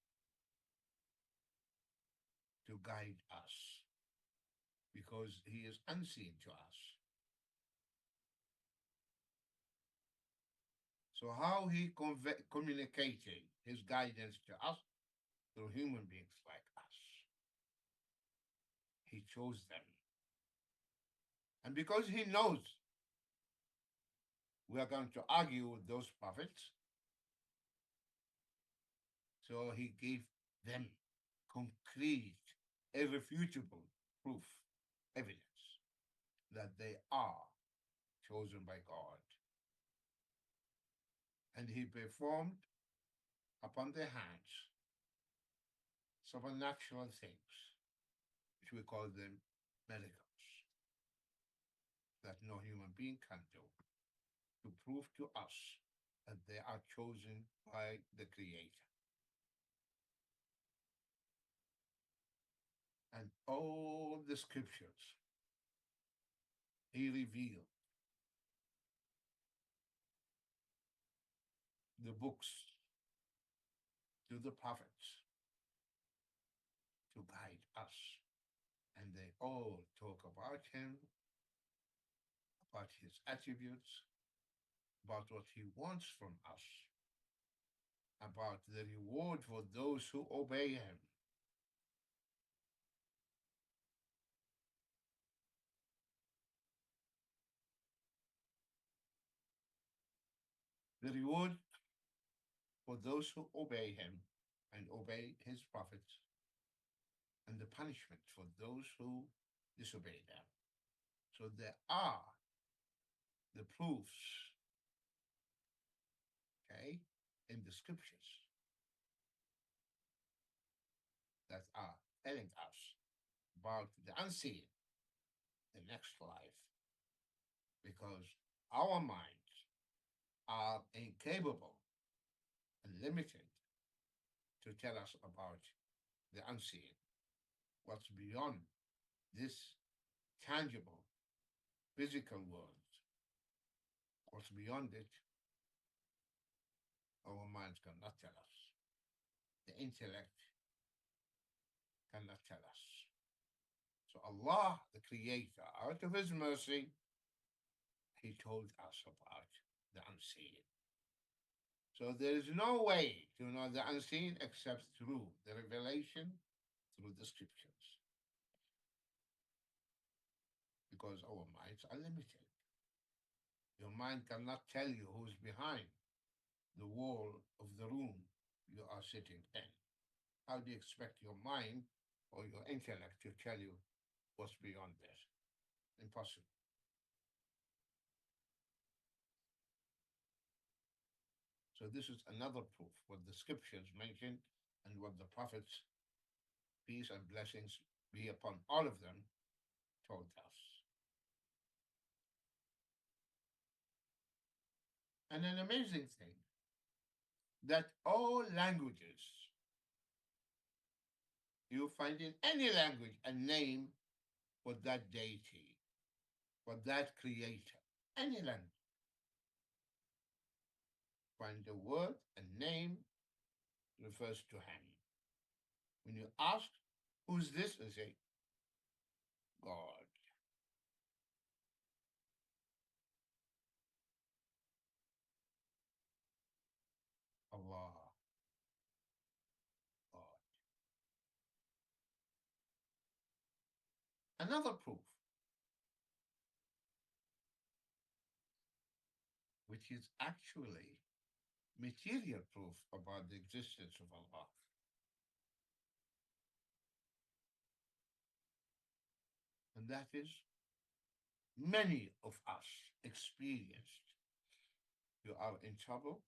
to guide us because he is unseen to us. So how he communicated his guidance to us through human beings like us. He chose them. And because he knows we are going to argue with those prophets, so he gave them concrete, irrefutable proof, evidence that they are chosen by God. And he performed upon their hands supernatural things, which we call them miracles, that no human being can do, to prove to us that they are chosen by the Creator. And all the scriptures he revealed, the books to the prophets to guide us. And they all talk about him, about his attributes, about what he wants from us, about the reward for those who obey him. The reward for those who obey him and obey his prophets, and the punishment for those who disobey them. So there are the proofs, okay, in the scriptures that are telling us about the unseen, the next life, because our minds are incapable and limited to tell us about the unseen, what's beyond this tangible physical world, what's beyond it, our minds cannot tell us. The intellect cannot tell us. So Allah, the Creator, out of His mercy, He told us about the unseen. So there is no way to know the unseen except through the revelation, through the scriptures. Because our minds are limited. Your mind cannot tell you who's behind the wall of the room you are sitting in. How do you expect your mind or your intellect to tell you what's beyond this? Impossible. So this is another proof, what the scriptures mention and what the prophets, peace and blessings be upon all of them, told us. And an amazing thing, that all languages, you find in any language a name for that deity, for that creator, any language. Find a word, a name refers to him. When you ask, who's this? They say, God. Allah. God. Another proof, which is actually material proof about the existence of Allah. And that is, many of us experienced. You are in trouble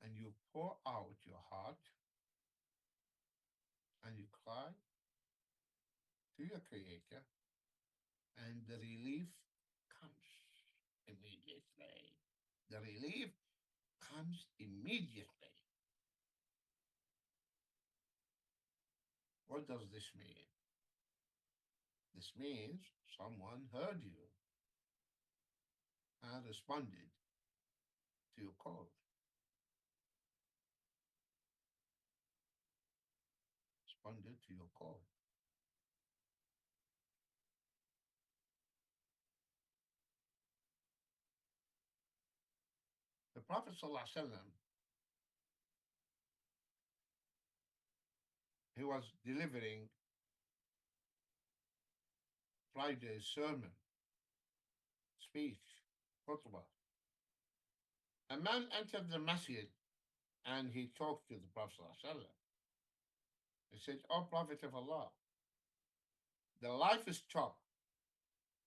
and you pour out your heart and you cry to your Creator, and the relief comes immediately. The relief comes immediately. What does this mean? This means someone heard you and responded to your call. Responded to your call. The Prophet ﷺ, he was delivering Friday's sermon, speech, khutbah. A man entered the masjid and he talked to the Prophet ﷺ. He said, "O Prophet of Allah, the livestock,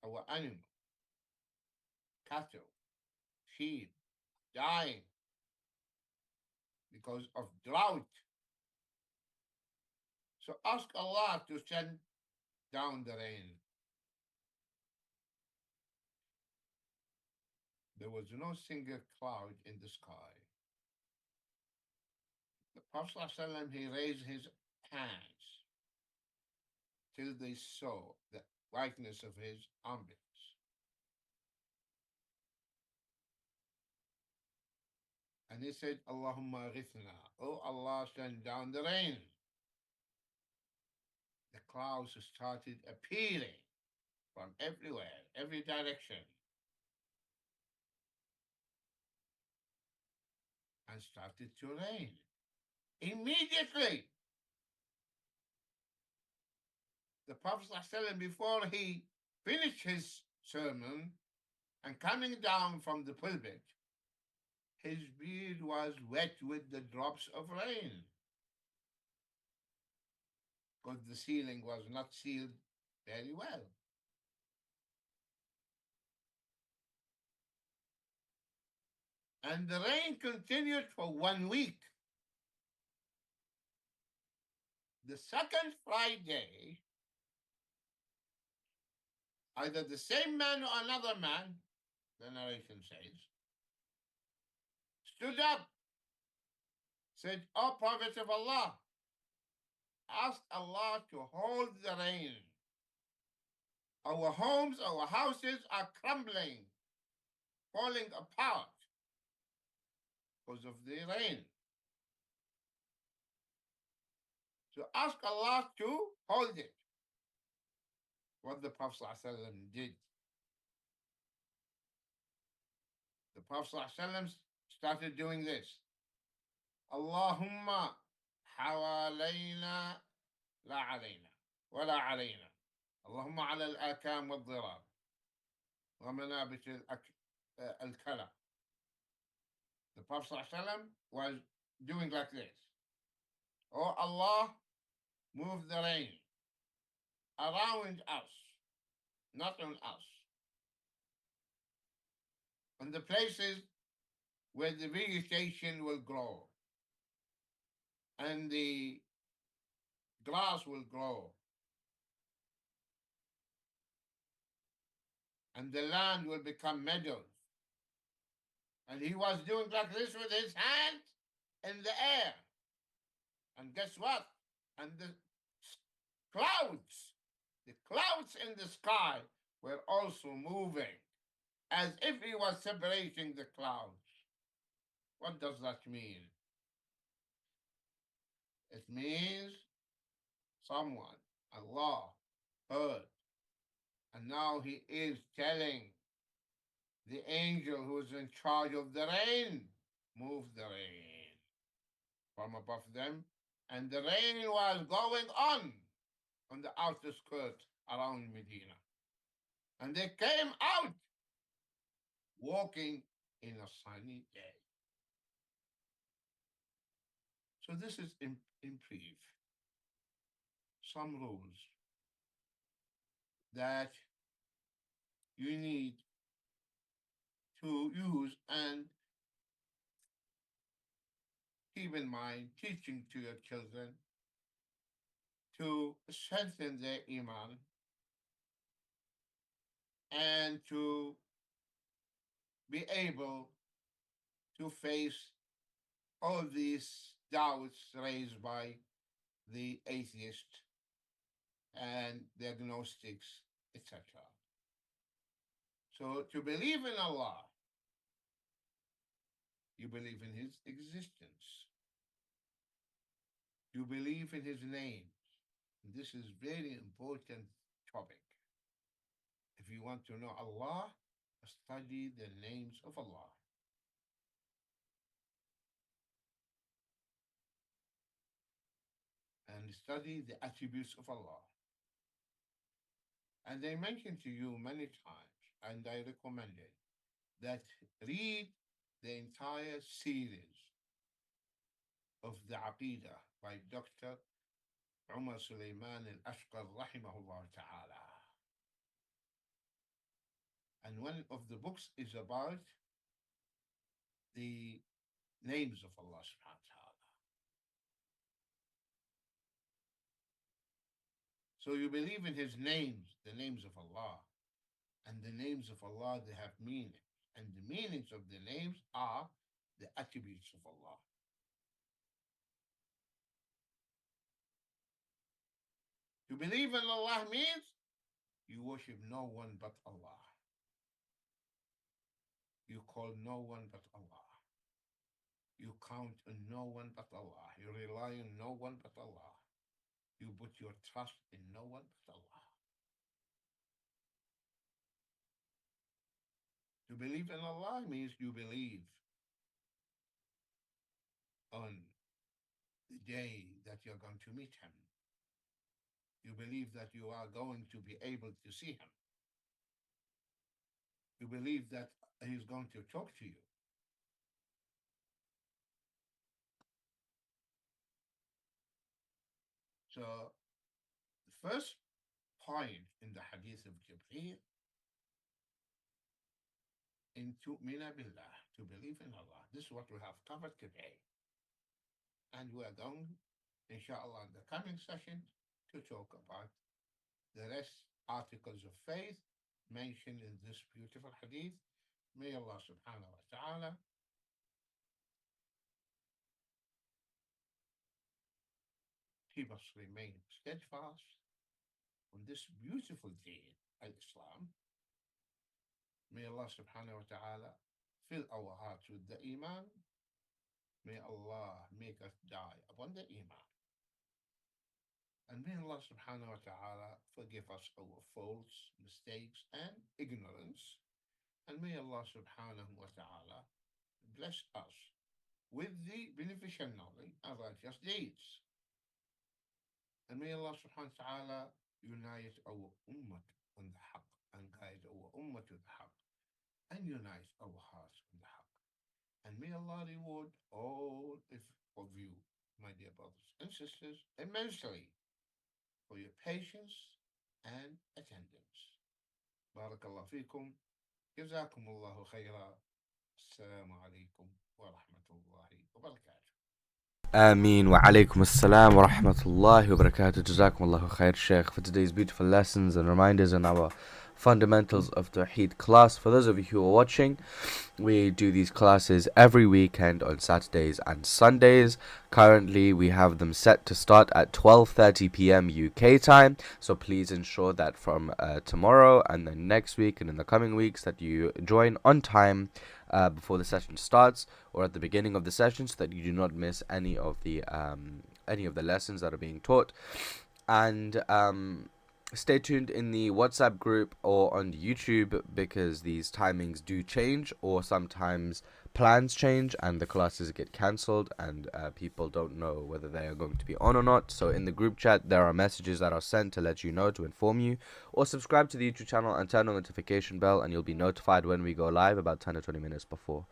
our animal, cattle, sheep, dying because of drought. So ask Allah to send down the rain." There was no single cloud in the sky. The Prophet ﷺ, he raised his hands till they saw the whiteness of his armpits. And he said, "Allahumma ghithna, oh Allah, send down the rain." The clouds started appearing from everywhere, every direction, and started to rain. Immediately, the Prophet ﷺ, before he finished his sermon and coming down from the pulpit, his beard was wet with the drops of rain, because the ceiling was not sealed Very well. And the rain continued for 1 week. The second Friday, either the same man or another man, the narration says, stood up, said, O Prophet of Allah, ask Allah to hold the rain. Our homes, our houses are crumbling, falling apart because of the rain. So ask Allah to hold it. What the Prophet ﷺ did. The Prophet ﷺ started doing this. Allahumma hawalayna la alayna wa la alayna. Allahumma ala al-akam wal-dhirab wa manabit al-kala. The Prophet ﷺ was doing like this. Oh Allah, move the rain around us, not on us. On the places where the vegetation will grow and the grass will grow and the land will become meadows. And he was doing like this with his hand in the air. And guess what? And the clouds in the sky were also moving as if he was separating the clouds. What does that mean? It means someone, Allah, heard. And now he is telling the angel who is in charge of the rain, move the rain from above them. And the rain was going on the outer skirt around Medina. And they came out walking in a sunny day. So this is in brief some rules that you need to use and keep in mind, teaching to your children to strengthen their iman and to be able to face all these doubts raised by the atheist and the agnostics, etc. So to believe in Allah, you believe in his existence. You believe in his names. This is very important topic. If you want to know Allah, study the names of Allah. And study the attributes of Allah. And I mentioned to you many times, and I recommend it, that read the entire series of the Aqidah by Dr. Umar Sulaiman al-Ashqar rahimahullah ta'ala. And one of the books is about the names of Allah subhanahu wa ta'ala. So you believe in his names, the names of Allah. And the names of Allah, they have meaning. And the meanings of the names are the attributes of Allah. To believe in Allah means you worship no one but Allah. You call no one but Allah. You count on no one but Allah. You rely on no one but Allah. You put your trust in no one but Allah. To believe in Allah means you believe on the day that you're going to meet him. You believe that you are going to be able to see him. You believe that he's going to talk to you. So the first point in the hadith of Jibreel in tu'mina billah, to believe in Allah. This is what we have covered today. And we are going, inshallah, in the coming session to talk about the rest articles of faith mentioned in this beautiful hadith. May Allah subhanahu wa ta'ala keep us remain steadfast on this beautiful deen, al-Islam. May Allah subhanahu wa ta'ala fill our hearts with the iman. May Allah make us die upon the iman. And may Allah subhanahu wa ta'ala forgive us our faults, mistakes, and ignorance. And may Allah subhanahu wa ta'ala bless us with the beneficial knowledge and righteous deeds. And may Allah subhanahu wa ta'ala unite our ummah on the haqq and guide our ummah to the haqq and unite our hearts on the haqq. And may Allah reward all of you, my dear brothers and sisters, immensely for your patience and attendance. Barakallah fikum. جزاكم الله خيرا. السلام عليكم ورحمة الله وبركاته. Ameen wa alaikum assalam wa rahmatullahi wa barakatuh. Jazakumullahu khair, Sheikh, for today's beautiful lessons and reminders on our fundamentals of Tawheed class. For those of you who are watching, we do these classes every weekend on Saturdays and Sundays. Currently, we have them set to start at 12:30 p.m. UK time. So please ensure that from tomorrow and then next week and in the coming weeks that you join on time before the session starts or at the beginning of the session, so that you do not miss any of the lessons that are being taught. And stay tuned in the WhatsApp group or on YouTube, because these timings do change, or sometimes plans change and the classes get cancelled and people don't know whether they are going to be on or not. So in the group chat there are messages that are sent to let you know, to inform you, or subscribe to the YouTube channel and turn on the notification bell and you'll be notified when we go live about 10 or 20 minutes before.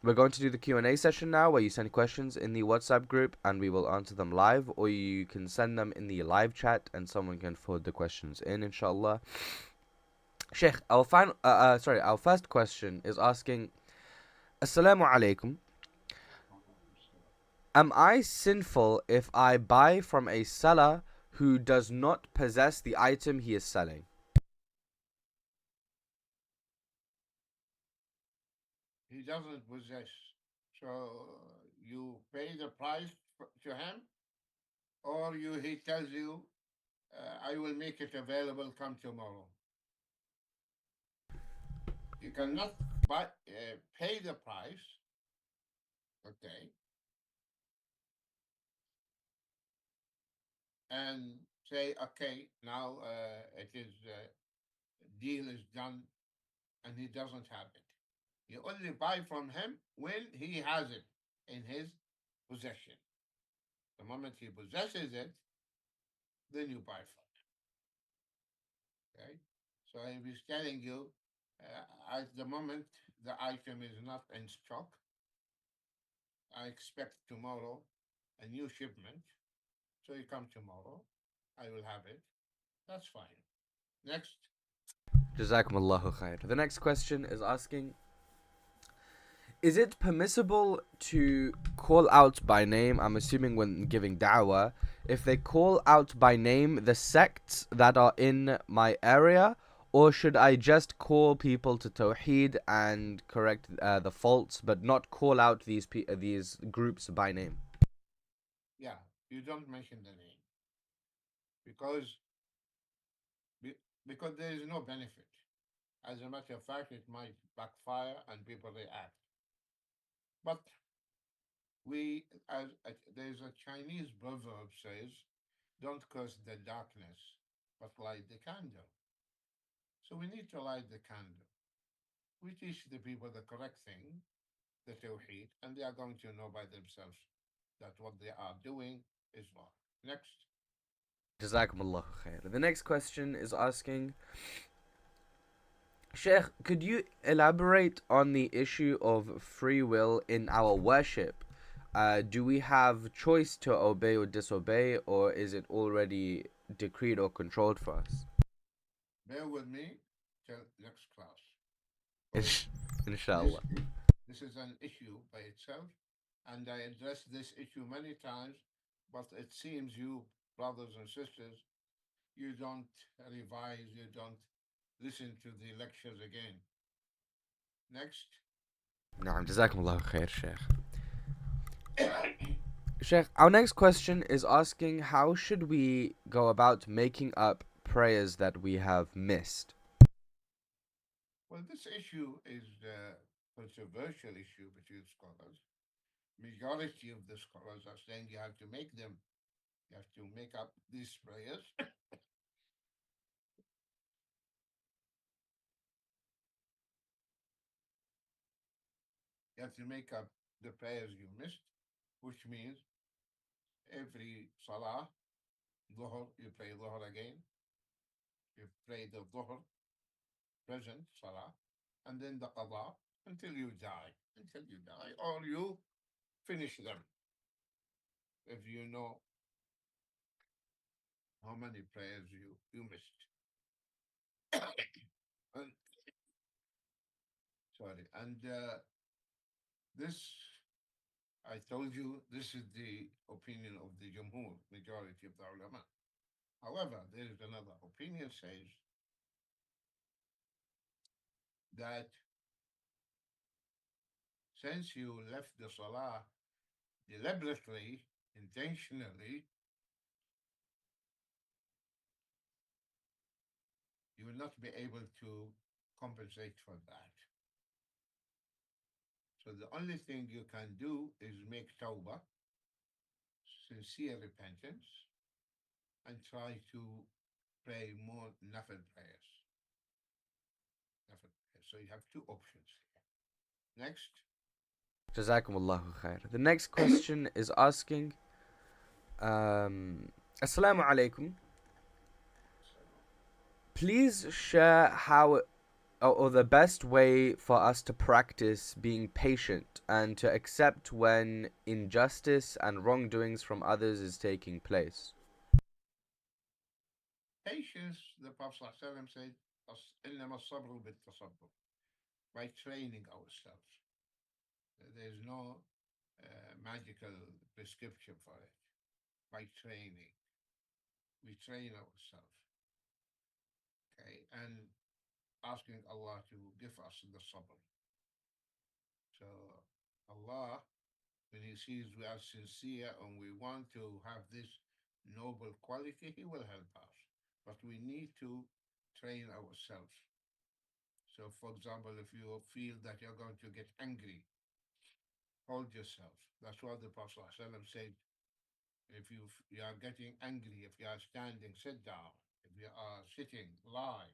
We're going to do the Q&A session now, where you send questions in the WhatsApp group and we will answer them live, or you can send them in the live chat and someone can forward the questions in, inshallah. Sheikh, our first question is asking, Assalamu alaikum. Am I sinful if I buy from a seller who does not possess the item he is selling? He doesn't possess. So you pay the price to him, or he tells you, I will make it available, come tomorrow. You cannot pay the price, okay, and say, okay, now deal is done, and he doesn't have it. You only buy from him when he has it in his possession. The moment he possesses it, then you buy from him. Okay? So if he's telling you, at the moment the item is not in stock, I expect tomorrow a new shipment, so you come tomorrow, I will have it, that's fine. Next. Jazakumullahu khair. The next question is asking, is it permissible to call out by name, I'm assuming when giving da'wah, if they call out by name the sects that are in my area, or should I just call people to Tawheed and correct the faults, but not call out these groups by name? Yeah, you don't mention the name, because there is no benefit. As a matter of fact, it might backfire and people react. But there's a Chinese proverb says, don't curse the darkness, but light the candle. So we need to light the candle. We teach the people the correct thing, the Tawheed, and they are going to know by themselves that what they are doing is wrong. Next. Jazakumullahu khair. The next question is asking, Sheikh, could you elaborate on the issue of free will in our worship? Do we have choice to obey or disobey, or is it already decreed or controlled for us? bear with me till next class. Insh- This, Inshallah. this is an issue by itself, and I addressed this issue many times, but it seems you, brothers and sisters, you don't revise, you don't listen to the lectures again. Next. نعم جزاكم الله خير Sheikh. Sheikh, our next question is asking how should we go about making up prayers that we have missed? Well, this issue is a controversial issue between scholars. Majority of the scholars are saying you have to make them, you have to make up these prayers. You have to make up the prayers you missed, which means every salah, dhuhr, you pray dhuhr again. You pray the dhuhr, present salah, and then the qada until you die, or you finish them. If you know how many prayers you missed. And, sorry, and this, I told you, this is the opinion of the Jumhur, majority of the ulama. However, there is another opinion says that since you left the salah deliberately, intentionally, you will not be able to compensate for that. So the only thing you can do is make tawbah, sincere repentance, and try to pray more nafil prayers. So you have two options here. Next. جزاكم الله خير. The next question is asking Assalamu alaikum. Please share how or the best way for us to practice being patient and to accept when injustice and wrongdoings from others is taking place. Patience, the Prophet ﷺ said, إِنَّمَا الصَّبْرُ بِالتَّصَبُّرِ, by training ourselves. There's no magical prescription for it. By training. We train ourselves. Okay, and asking Allah to give us the sabr. So Allah, when He sees we are sincere and we want to have this noble quality, He will help us. But we need to train ourselves. So, for example, if you feel that you're going to get angry, hold yourself. That's what the Prophet ﷺ said. If you are getting angry, if you are standing, sit down. If you are sitting, lie,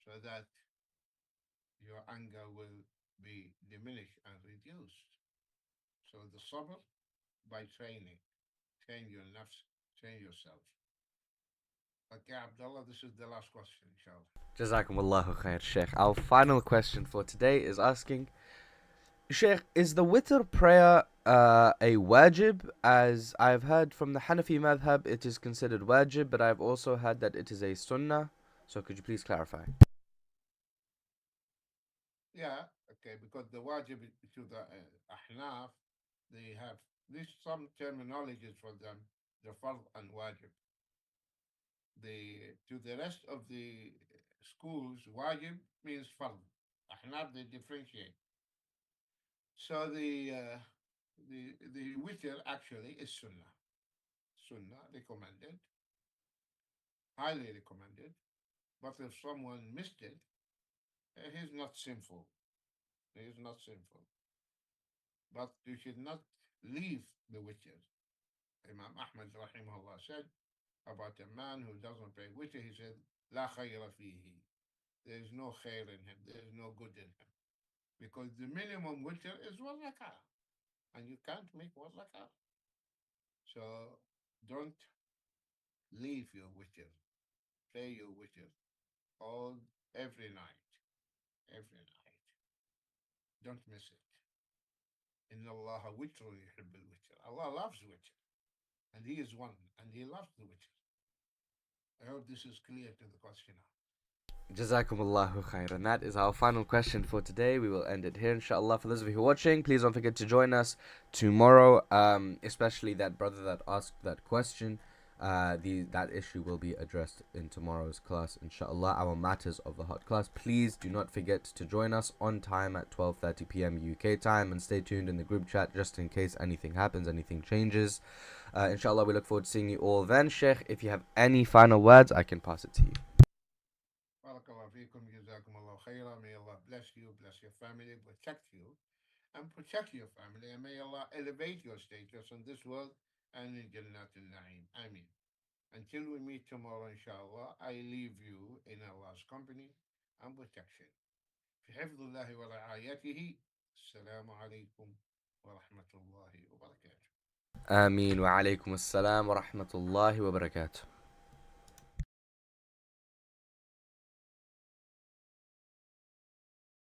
so that your anger will be diminished and reduced. So the sabr, by training. Train your nafs, train yourself. Okay, Abdullah, this is the last question, inshallah. Jazakumullahu khair, Sheikh. Our final question for today is asking, Sheikh, is the witr prayer a wajib? As I've heard from the Hanafi madhab, it is considered wajib, but I've also heard that it is a sunnah. So could you please clarify? Yeah, okay, because the wajib to the ahnaf, they have this some terminologies for them, the fard and wajib. To the rest of the schools, wajib means fard. Ahnaf, they differentiate. So the witr actually is sunnah. Sunnah recommended, highly recommended. But if someone missed it, he's not sinful. He is not sinful. But you should not leave the witr. Imam Ahmad rahimahullah said about a man who doesn't pray witr, he said, La khayra fihi. There is no khair in him, there is no good in him. Because the minimum witr is 1 rak'ah. And you can't make 1 rak'ah. So don't leave your witr. Pray your witr every night. Every night. Don't miss it. Inna Allah witrun yuhibbul witr. Allah loves witr. And He is one. And He loves the witr. I hope this is clear to the questioner. Jazakumullahu khair. And that is our final question for today. We will end it here, inshallah. For those of you who are watching, please don't forget to join us tomorrow. Especially that brother that asked that question. That issue will be addressed in tomorrow's class, inshallah. Our matters of the heart class. Please do not forget to join us on time at 12:30 p.m. UK time, and stay tuned in the group chat just in case anything happens, anything changes. Inshallah, we look forward to seeing you all then. Sheikh, if you have any final words, I can pass it to you. Barakallahu feekum, jazakumullahu khaira. May Allah bless you, bless your family, protect you, and protect your family, and may Allah elevate your status in this world and in Jannat al-Na'im. Ameen. Until we meet tomorrow, inshallah, I leave you in Allah's company and protection. في حفظ الله ورعايته. السلام عليكم ورحمة الله وبركاته. آمين وعليكم السلام ورحمة الله وبركاته.